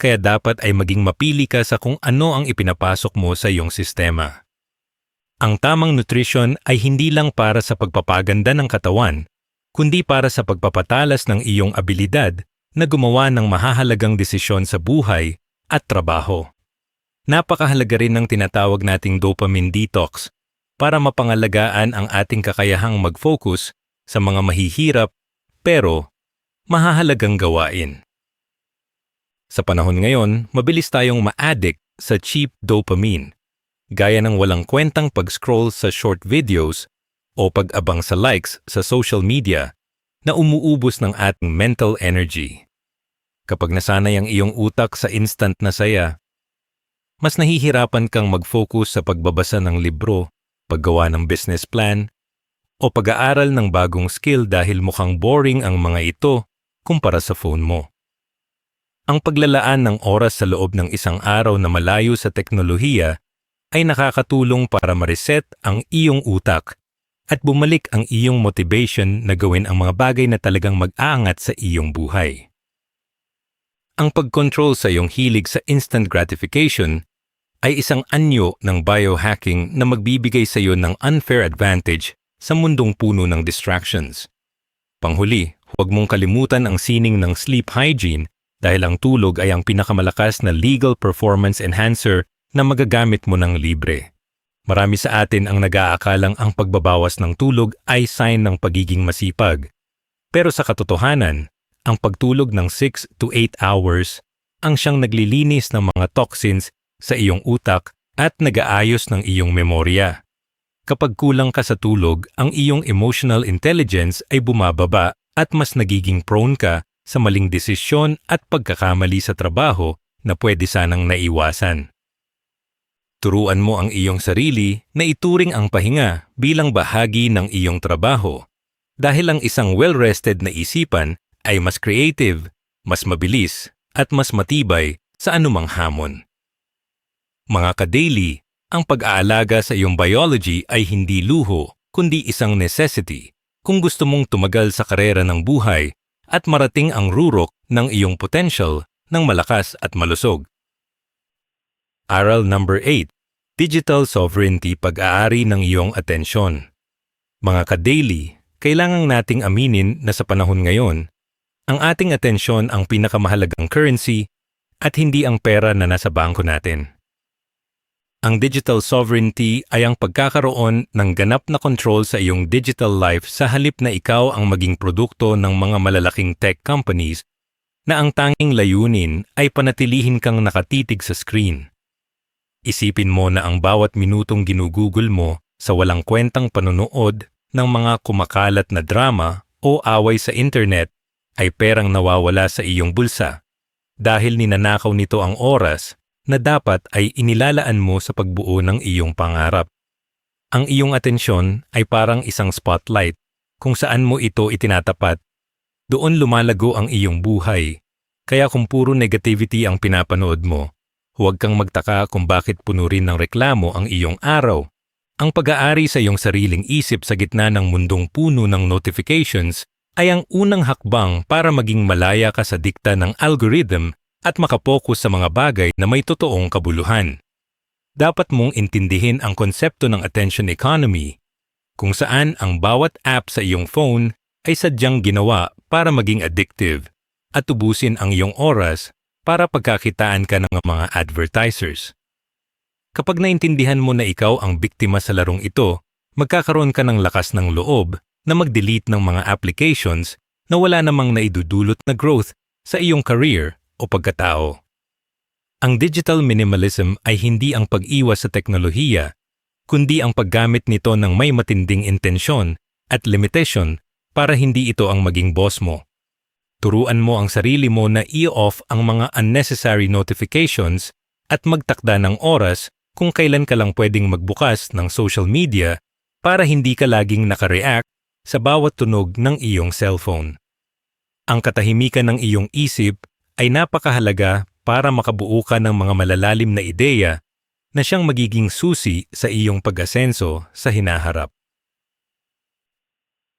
kaya dapat ay maging mapili ka sa kung ano ang ipinapasok mo sa iyong sistema. Ang tamang nutrition ay hindi lang para sa pagpapaganda ng katawan, kundi para sa pagpapatalas ng iyong abilidad na gumawa ng mahahalagang desisyon sa buhay at trabaho. Napakahalaga rin ng tinatawag nating dopamine detox para mapangalagaan ang ating kakayahang mag-focus sa mga mahihirap pero mahahalagang gawain. Sa panahon ngayon, mabilis tayong ma-addict sa cheap dopamine, gaya ng walang kwentang pag-scroll sa short videos o pag-abang sa likes sa social media na umuubos ng ating mental energy. Kapag nasanay ang iyong utak sa instant na saya, mas nahihirapan kang mag-focus sa pagbabasa ng libro paggawa ng business plan, o pag-aaral ng bagong skill dahil mukhang boring ang mga ito kumpara sa phone mo. Ang paglalaan ng oras sa loob ng isang araw na malayo sa teknolohiya ay nakakatulong para ma-reset ang iyong utak at bumalik ang iyong motivation na gawin ang mga bagay na talagang mag-aangat sa iyong buhay. Ang pag-control sa iyong hilig sa instant gratification ay isang anyo ng biohacking na magbibigay sa iyo ng unfair advantage sa mundong puno ng distractions. Panghuli, huwag mong kalimutan ang sining ng sleep hygiene dahil ang tulog ay ang pinakamalakas na legal performance enhancer na magagamit mo ng libre. Marami sa atin ang nag-aakalang ang pagbabawas ng tulog ay sign ng pagiging masipag. Pero sa katotohanan, ang pagtulog ng 6 to 8 hours ang siyang naglilinis ng mga toxins sa iyong utak at nag-aayos ng iyong memorya. Kapag kulang ka sa tulog, ang iyong emotional intelligence ay bumababa at mas nagiging prone ka sa maling desisyon at pagkakamali sa trabaho na pwede sanang naiwasan. Turuan mo ang iyong sarili na ituring ang pahinga bilang bahagi ng iyong trabaho dahil ang isang well-rested na isipan ay mas creative, mas mabilis, at mas matibay sa anumang hamon. Mga ka-daily, ang pag-aalaga sa iyong biology ay hindi luho kundi isang necessity kung gusto mong tumagal sa karera ng buhay at marating ang rurok ng iyong potential ng malakas at malusog. Aral number 8. Digital sovereignty, pag-aari ng iyong atensyon. Mga ka-daily, kailangang nating aminin na sa panahon ngayon, ang ating atensyon ang pinakamahalagang currency at hindi ang pera na nasa bangko natin. Ang digital sovereignty ay ang pagkakaroon ng ganap na control sa iyong digital life sa halip na ikaw ang maging produkto ng mga malalaking tech companies na ang tanging layunin ay panatilihin kang nakatitig sa screen. Isipin mo na ang bawat minutong ginugugol mo sa walang kwentang panonood ng mga kumakalat na drama o away sa internet ay perang nawawala sa iyong bulsa dahil ninanakaw nito ang oras na dapat ay inilalaan mo sa pagbuo ng iyong pangarap. Ang iyong atensyon ay parang isang spotlight kung saan mo ito itinatapat. Doon lumalago ang iyong buhay. Kaya kung puro negativity ang pinapanood mo, huwag kang magtaka kung bakit puno rin ng reklamo ang iyong araw. Ang pag-aari sa iyong sariling isip sa gitna ng mundong puno ng notifications ay ang unang hakbang para maging malaya ka sa dikta ng algorithm at makapokus sa mga bagay na may totoong kabuluhan. Dapat mong intindihin ang konsepto ng attention economy, kung saan ang bawat app sa iyong phone ay sadyang ginawa para maging addictive at tubusin ang iyong oras para pagkakitaan ka ng mga advertisers. Kapag naintindihan mo na ikaw ang biktima sa larong ito, magkakaroon ka ng lakas ng loob na mag-delete ng mga applications na wala namang naidudulot na growth sa iyong career o pagkatao. Ang digital minimalism ay hindi ang pag-iwas sa teknolohiya, kundi ang paggamit nito ng may matinding intensyon at limitation para hindi ito ang maging boss mo. Turuan mo ang sarili mo na i-off ang mga unnecessary notifications at magtakda ng oras kung kailan ka lang pwedeng magbukas ng social media para hindi ka laging nakareact sa bawat tunog ng iyong cellphone. Ang katahimikan ng iyong isip ay napakahalaga para makabuo ka ng mga malalalim na ideya na siyang magiging susi sa iyong pag-asenso sa hinaharap.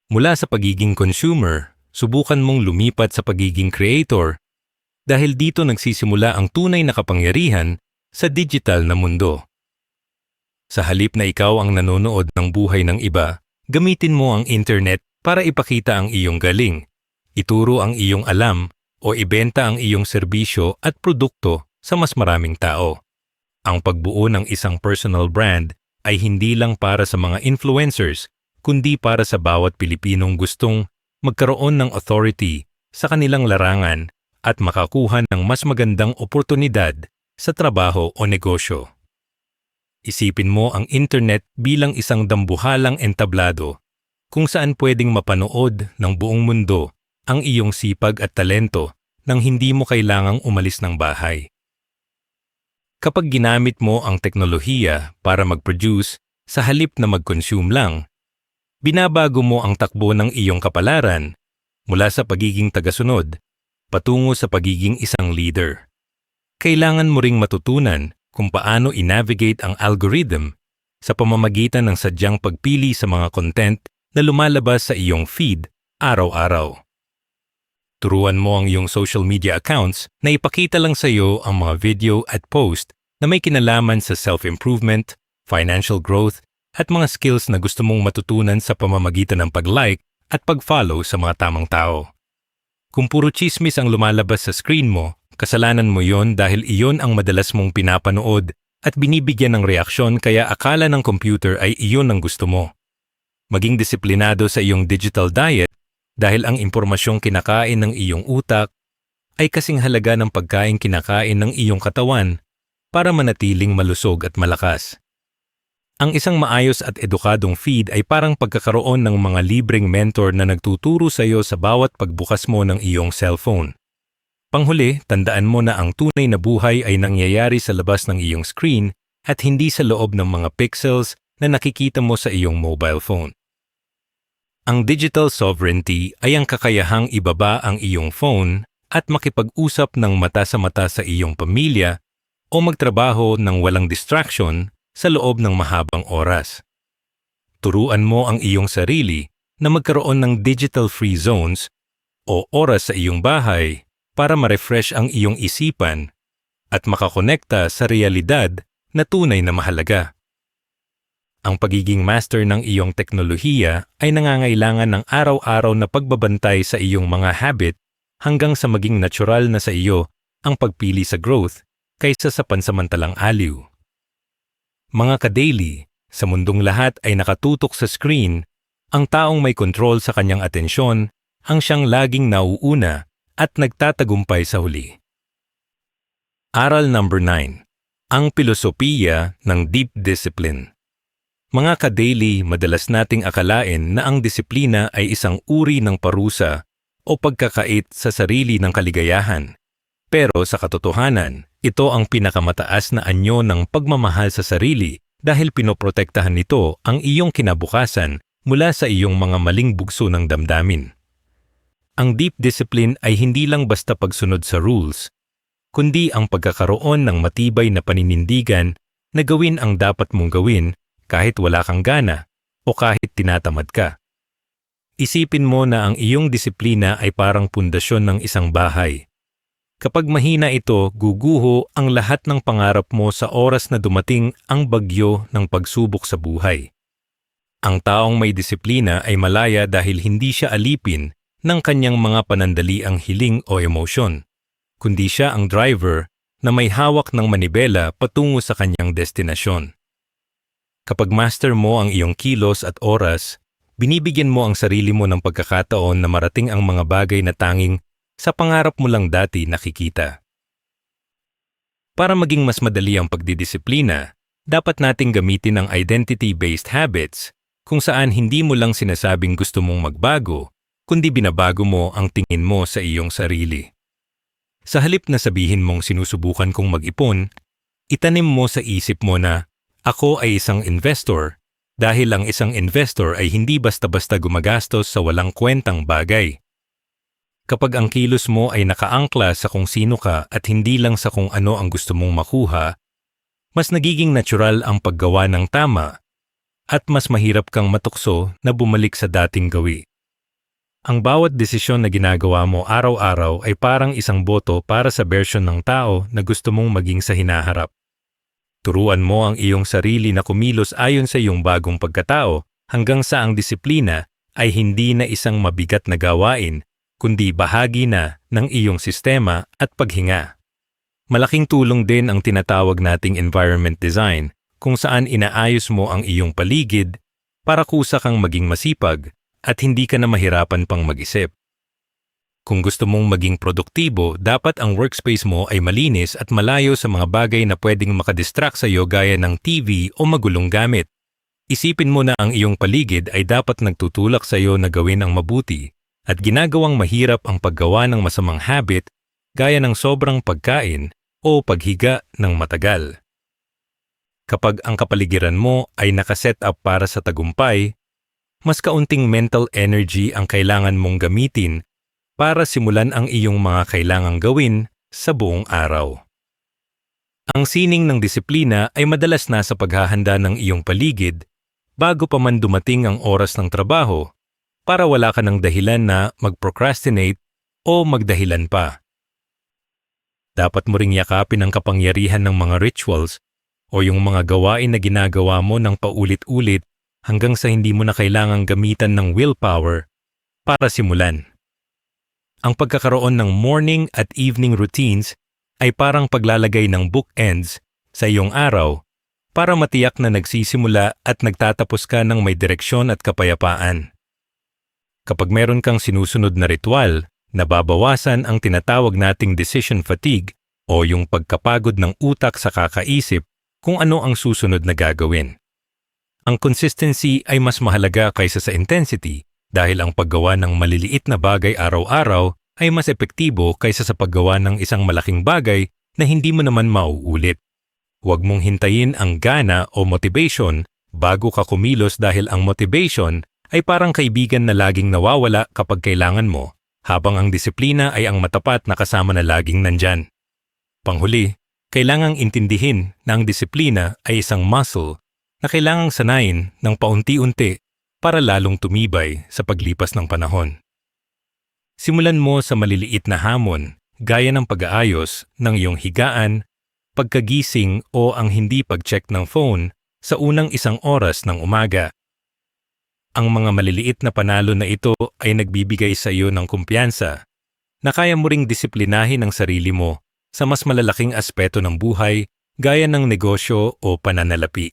Mula sa pagiging consumer, subukan mong lumipat sa pagiging creator dahil dito nagsisimula ang tunay na kapangyarihan sa digital na mundo. Sa halip na ikaw ang nanonood ng buhay ng iba, gamitin mo ang internet para ipakita ang iyong galing, ituro ang iyong alam o ibenta ang iyong serbisyo at produkto sa mas maraming tao. Ang pagbuo ng isang personal brand ay hindi lang para sa mga influencers, kundi para sa bawat Pilipinong gustong magkaroon ng authority sa kanilang larangan at makakuha ng mas magandang oportunidad sa trabaho o negosyo. Isipin mo ang internet bilang isang dambuhalang entablado kung saan pwedeng mapanood ng buong mundo ang iyong sipag at talento nang hindi mo kailangang umalis ng bahay. Kapag ginamit mo ang teknolohiya para mag-produce, Sa halip na mag-consume lang, binabago mo ang takbo ng iyong kapalaran mula sa pagiging tagasunod patungo sa pagiging isang leader. Kailangan mo ring matutunan kung paano i-navigate ang algorithm sa pamamagitan ng sadyang pagpili sa mga content na lumalabas sa iyong feed araw-araw. Turuan mo ang iyong social media accounts na ipakita lang sa iyo ang mga video at post na may kinalaman sa self-improvement, financial growth, at mga skills na gusto mong matutunan sa pamamagitan ng pag-like at pag-follow sa mga tamang tao. Kung puro chismis ang lumalabas sa screen mo, kasalanan mo yon dahil iyon ang madalas mong pinapanood at binibigyan ng reaksyon kaya akala ng computer ay iyon ang gusto mo. Maging disiplinado sa iyong digital diet dahil ang impormasyong kinakain ng iyong utak ay kasing halaga ng pagkain kinakain ng iyong katawan para manatiling malusog at malakas. Ang isang maayos at edukadong feed ay parang pagkakaroon ng mga libreng mentor na nagtuturo sa iyo sa bawat pagbukas mo ng iyong cellphone. Panghuli, tandaan mo na ang tunay na buhay ay nangyayari sa labas ng iyong screen at hindi sa loob ng mga pixels na nakikita mo sa iyong mobile phone. Ang digital sovereignty ay ang kakayahang ibaba ang iyong phone at makipag-usap ng mata sa mata sa iyong pamilya o magtrabaho ng walang distraction sa loob ng mahabang oras. Turuan mo ang iyong sarili na magkaroon ng digital-free zones o oras sa iyong bahay para ma-refresh ang iyong isipan at makakonekta sa realidad na tunay na mahalaga. Ang pagiging master ng iyong teknolohiya ay nangangailangan ng araw-araw na pagbabantay sa iyong mga habit hanggang sa maging natural na sa iyo ang pagpili sa growth kaysa sa pansamantalang aliw. Mga ka-daily, sa mundong lahat ay nakatutok sa screen, ang taong may kontrol sa kanyang atensyon ang siyang laging nauuna at nagtatagumpay sa huli. Aral number 9. Ang pilosopiya ng deep discipline. Mga ka-daily, madalas nating akalain na ang disiplina ay isang uri ng parusa o pagkakait sa sarili ng kaligayahan. Pero sa katotohanan, ito ang pinakamataas na anyo ng pagmamahal sa sarili dahil pinoprotektahan nito ang iyong kinabukasan mula sa iyong mga maling bugso ng damdamin. Ang deep discipline ay hindi lang basta pagsunod sa rules, kundi ang pagkakaroon ng matibay na paninindigan na gawin ang dapat mong gawin kahit wala kang gana o kahit tinatamad ka. Isipin mo na ang iyong disiplina ay parang pundasyon ng isang bahay. Kapag mahina ito, guguho ang lahat ng pangarap mo sa oras na dumating ang bagyo ng pagsubok sa buhay. Ang taong may disiplina ay malaya dahil hindi siya alipin ng kanyang mga panandaliang hiling o emosyon, kundi siya ang driver na may hawak ng manibela patungo sa kanyang destinasyon. Kapag master mo ang iyong kilos at oras, binibigyan mo ang sarili mo ng pagkakataon na marating ang mga bagay na tanging sa pangarap mo lang dati nakikita. Para maging mas madali ang pagdidisiplina, dapat nating gamitin ang identity-based habits kung saan hindi mo lang sinasabing gusto mong magbago, kundi binabago mo ang tingin mo sa iyong sarili. Sa halip na sabihin mong sinusubukan kong mag-ipon, itanim mo sa isip mo na ako ay isang investor dahil ang isang investor ay hindi basta-basta gumagastos sa walang kwentang bagay. Kapag ang kilos mo ay nakaangkla sa kung sino ka at hindi lang sa kung ano ang gusto mong makuha, mas nagiging natural ang paggawa ng tama at mas mahirap kang matukso na bumalik sa dating gawi. Ang bawat desisyon na ginagawa mo araw-araw ay parang isang boto para sa bersyon ng tao na gusto mong maging sa hinaharap. Turuan mo ang iyong sarili na kumilos ayon sa iyong bagong pagkatao hanggang sa ang disiplina ay hindi na isang mabigat na gawain, kundi bahagi na ng iyong sistema at paghinga. Malaking tulong din ang tinatawag nating environment design kung saan inaayos mo ang iyong paligid para kusa kang maging masipag at hindi ka na mahirapan pang mag-isip. Kung gusto mong maging produktibo, dapat ang workspace mo ay malinis at malayo sa mga bagay na pwedeng makadistract sa iyo gaya ng TV o magulong gamit. Isipin mo na ang iyong paligid ay dapat nagtutulak sa iyo na gawin ang mabuti at ginagawang mahirap ang paggawa ng masamang habit gaya ng sobrang pagkain o paghiga ng matagal. Kapag ang kapaligiran mo ay nakaset up para sa tagumpay, mas kaunting mental energy ang kailangan mong gamitin para simulan ang iyong mga kailangang gawin sa buong araw. Ang sining ng disiplina ay madalas nasa paghahanda ng iyong paligid bago pa man dumating ang oras ng trabaho para wala ka ng dahilan na mag-procrastinate o magdahilan pa. Dapat mo ring yakapin ang kapangyarihan ng mga rituals o yung mga gawain na ginagawa mo ng paulit-ulit hanggang sa hindi mo na kailangang gamitan ng willpower para simulan. Ang pagkakaroon ng morning at evening routines ay parang paglalagay ng bookends sa iyong araw para matiyak na nagsisimula at nagtatapos ka ng may direksyon at kapayapaan. Kapag meron kang sinusunod na ritual, nababawasan ang tinatawag nating decision fatigue o yung pagkapagod ng utak sa kakaisip kung ano ang susunod na gagawin. Ang consistency ay mas mahalaga kaysa sa intensity dahil ang paggawa ng maliliit na bagay araw-araw ay mas epektibo kaysa sa paggawa ng isang malaking bagay na hindi mo naman mauulit. Huwag mong hintayin ang gana o motivation bago ka kumilos dahil ang motivation ay parang kaibigan na laging nawawala kapag kailangan mo, habang ang disiplina ay ang matapat na kasama na laging nandyan. Panghuli, kailangang intindihin na ang disiplina ay isang muscle na kailangang sanayin ng paunti-unti para lalong tumibay sa paglipas ng panahon. Simulan mo sa maliliit na hamon gaya ng pag-aayos ng iyong higaan, pagkagising o ang hindi pag-check ng phone sa unang 1 oras ng umaga. Ang mga maliliit na panalo na ito ay nagbibigay sa iyo ng kumpiyansa na kaya mo ring disiplinahin ang sarili mo sa mas malalaking aspeto ng buhay gaya ng negosyo o pananalapi.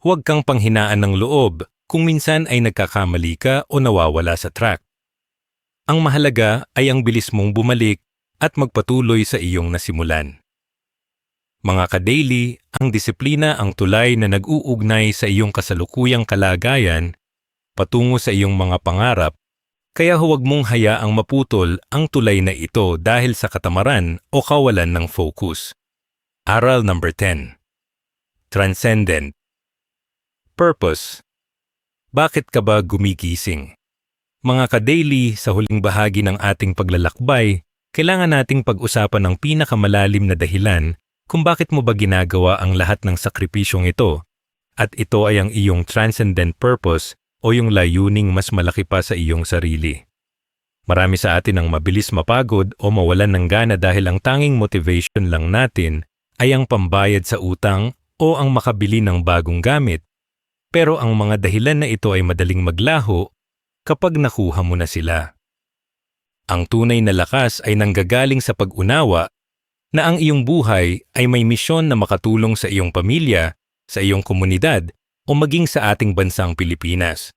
Huwag kang panghinaan ng loob kung minsan ay nagkakamali ka o nawawala sa track. Ang mahalaga ay ang bilis mong bumalik at magpatuloy sa iyong nasimulan. Mga ka-daily, ang disiplina ang tulay na nag-uugnay sa iyong kasalukuyang kalagayan patungo sa iyong mga pangarap, kaya huwag mong hayaang maputol ang tulay na ito dahil sa katamaran o kawalan ng focus. Aral number 10. Transcendent. Purpose. Bakit ka ba gumigising? Mga ka-daily, sa huling bahagi ng ating paglalakbay, kailangan nating pag-usapan ang pinakamalalim na dahilan kung bakit mo ba ginagawa ang lahat ng sakripisyong ito, at ito ay ang iyong transcendent purpose o yung layuning mas malaki pa sa iyong sarili. Marami sa atin ang mabilis mapagod o mawalan ng gana dahil ang tanging motivation lang natin ay ang pambayad sa utang o ang makabili ng bagong gamit. Pero ang mga dahilan na ito ay madaling maglaho kapag nakuha mo na sila. Ang tunay na lakas ay nanggagaling sa pag-unawa na ang iyong buhay ay may misyon na makatulong sa iyong pamilya, sa iyong komunidad, o maging sa ating bansang Pilipinas.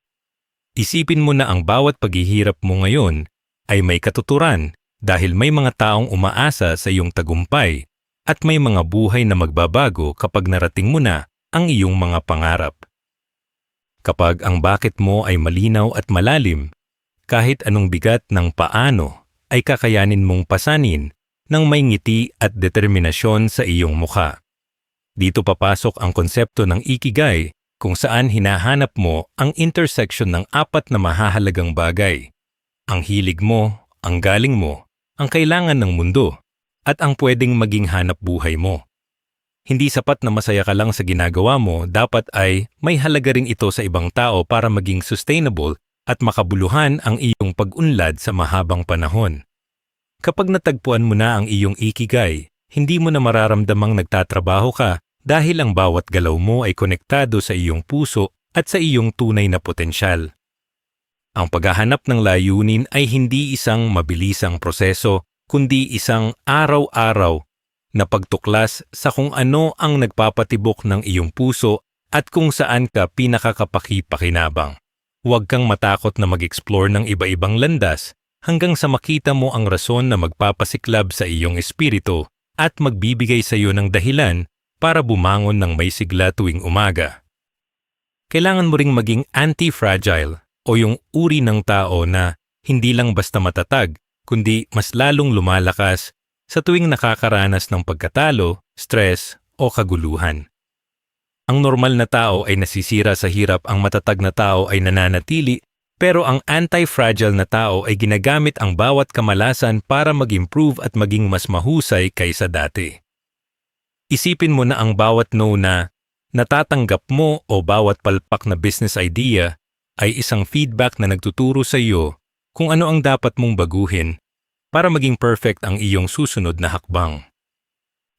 Isipin mo na ang bawat paghihirap mo ngayon ay may katuturan dahil may mga taong umaasa sa iyong tagumpay at may mga buhay na magbabago kapag narating mo na ang iyong mga pangarap. Kapag ang bakit mo ay malinaw at malalim, kahit anong bigat ng paano ay kakayanin mong pasanin ng may ngiti at determinasyon sa iyong mukha. Dito papasok ang konsepto ng Ikigai kung saan hinahanap mo ang intersection ng 4 na mahahalagang bagay. Ang hilig mo, ang galing mo, ang kailangan ng mundo, at ang pwedeng maging hanap buhay mo. Hindi sapat na masaya ka lang sa ginagawa mo, dapat ay may halaga rin ito sa ibang tao para maging sustainable at makabuluhan ang iyong pag-unlad sa mahabang panahon. Kapag natagpuan mo na ang iyong Ikigai, hindi mo na mararamdamang nagtatrabaho ka dahil ang bawat galaw mo ay konektado sa iyong puso at sa iyong tunay na potensyal. Ang paghahanap ng layunin ay hindi isang mabilisang proseso, kundi isang araw-araw na pagtuklas sa kung ano ang nagpapatibok ng iyong puso at kung saan ka pinakakapaki-pakinabang. Huwag kang matakot na mag-explore ng iba-ibang landas hanggang sa makita mo ang rason na magpapasiklab sa iyong espiritu at magbibigay sa iyo ng dahilan para bumangon ng may sigla tuwing umaga. Kailangan mo ring maging anti-fragile o yung uri ng tao na hindi lang basta matatag, kundi mas lalong lumalakas sa tuwing nakakaranas ng pagkatalo, stress o kaguluhan. Ang normal na tao ay nasisira sa hirap, ang matatag na tao ay nananatili, pero ang anti-fragile na tao ay ginagamit ang bawat kamalasan para mag-improve at maging mas mahusay kaysa dati. Isipin mo na ang bawat no na natatanggap mo o bawat palpak na business idea ay isang feedback na nagtuturo sa iyo kung ano ang dapat mong baguhin para maging perfect ang iyong susunod na hakbang.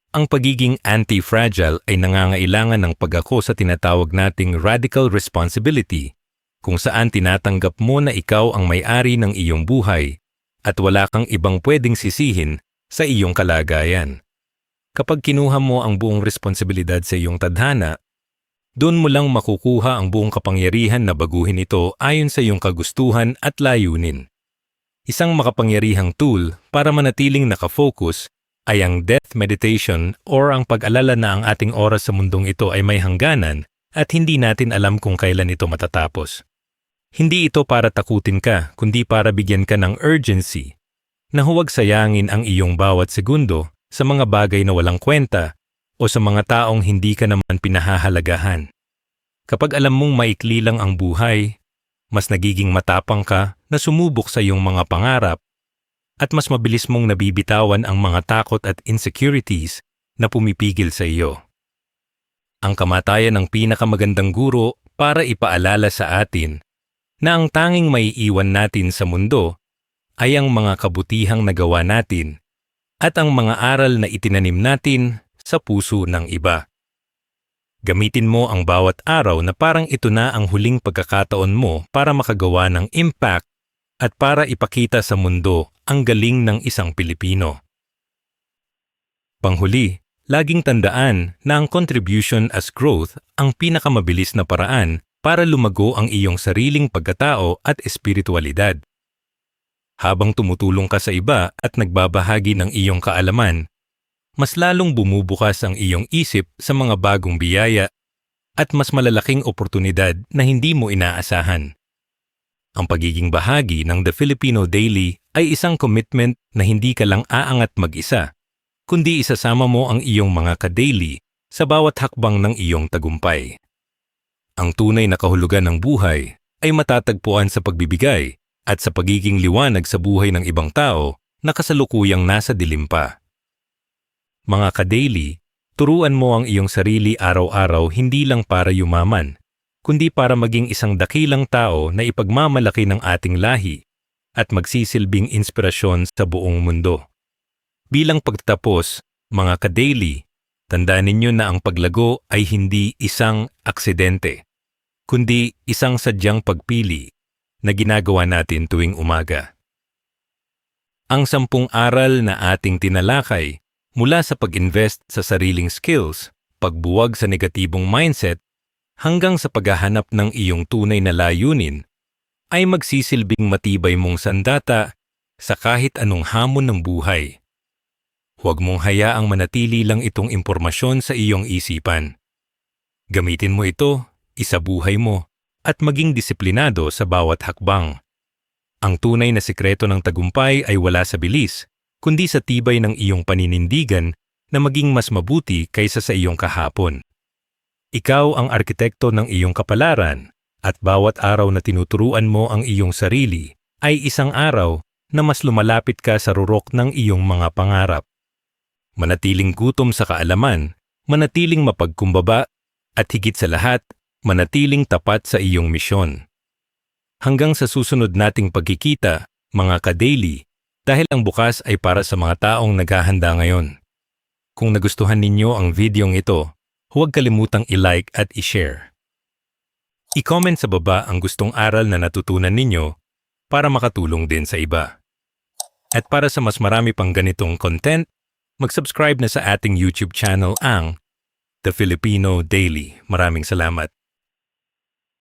Ang pagiging anti-fragile ay nangangailangan ng pag-ako sa tinatawag nating radical responsibility, kung saan tinatanggap mo na ikaw ang may-ari ng iyong buhay at wala kang ibang pwedeng sisihin sa iyong kalagayan. Kapag kinuha mo ang buong responsibilidad sa iyong tadhana, doon mo lang makukuha ang buong kapangyarihan na baguhin ito ayon sa iyong kagustuhan at layunin. Isang makapangyarihang tool para manatiling nakafocus ay ang death meditation or ang pag-alala na ang ating oras sa mundong ito ay may hangganan at hindi natin alam kung kailan ito matatapos. Hindi ito para takutin ka, kundi para bigyan ka ng urgency na huwag sayangin ang iyong bawat segundo sa mga bagay na walang kwenta o sa mga taong hindi ka naman pinahahalagahan. Kapag alam mong maikli lang ang buhay, mas nagiging matapang ka na sumubok sa iyong mga pangarap at mas mabilis mong nabibitawan ang mga takot at insecurities na pumipigil sa iyo. Ang kamatayan ng pinakamagandang guro para ipaalala sa atin na ang tanging maiiwan natin sa mundo ay ang mga kabutihang nagawa natin at ang mga aral na itinanim natin sa puso ng iba. Gamitin mo ang bawat araw na parang ito na ang huling pagkakataon mo para makagawa ng impact at para ipakita sa mundo ang galing ng isang Pilipino. Panghuli, laging tandaan na ang contribution as growth ang pinakamabilis na paraan para lumago ang iyong sariling pagkatao at espiritualidad. Habang tumutulong ka sa iba at nagbabahagi ng iyong kaalaman, mas lalong bumubukas ang iyong isip sa mga bagong biyaya at mas malalaking oportunidad na hindi mo inaasahan. Ang pagiging bahagi ng The Filipino Daily ay isang commitment na hindi ka lang aangat mag-isa, kundi isasama mo ang iyong mga ka-daily sa bawat hakbang ng iyong tagumpay. Ang tunay na kahulugan ng buhay ay matatagpuan sa pagbibigay at sa pagiging liwanag sa buhay ng ibang tao na kasalukuyang nasa dilim pa. Mga ka-daily, turuan mo ang iyong sarili araw-araw hindi lang para yumaman, kundi para maging isang dakilang tao na ipagmamalaki ng ating lahi at magsisilbing inspirasyon sa buong mundo. Bilang pagtatapos, mga ka-daily, tandaan ninyo na ang paglago ay hindi isang aksidente, kundi isang sadyang pagpili na ginagawa natin tuwing umaga. Ang 10 aral na ating tinalakay mula sa pag-invest sa sariling skills, pagbuwag sa negatibong mindset, hanggang sa paghahanap ng iyong tunay na layunin, ay magsisilbing matibay mong sandata sa kahit anong hamon ng buhay. Huwag mong hayaang manatili lang itong impormasyon sa iyong isipan. Gamitin mo ito, isabuhay mo, at maging disiplinado sa bawat hakbang. Ang tunay na sikreto ng tagumpay ay wala sa bilis, kundi sa tibay ng iyong paninindigan na maging mas mabuti kaysa sa iyong kahapon. Ikaw ang arkitekto ng iyong kapalaran at bawat araw na tinuturuan mo ang iyong sarili ay isang araw na mas lumalapit ka sa rurok ng iyong mga pangarap. Manatiling gutom sa kaalaman, manatiling mapagkumbaba, at higit sa lahat, manatiling tapat sa iyong misyon. Hanggang sa susunod nating pagkikita, mga ka-daily, dahil ang bukas ay para sa mga taong naghahanda ngayon. Kung nagustuhan ninyo ang videong ito, huwag kalimutang i-like at i-share. I-comment sa baba ang gustong aral na natutunan ninyo para makatulong din sa iba. At para sa mas marami pang ganitong content, mag-subscribe na sa ating YouTube channel ang The Filipino Daily. Maraming salamat.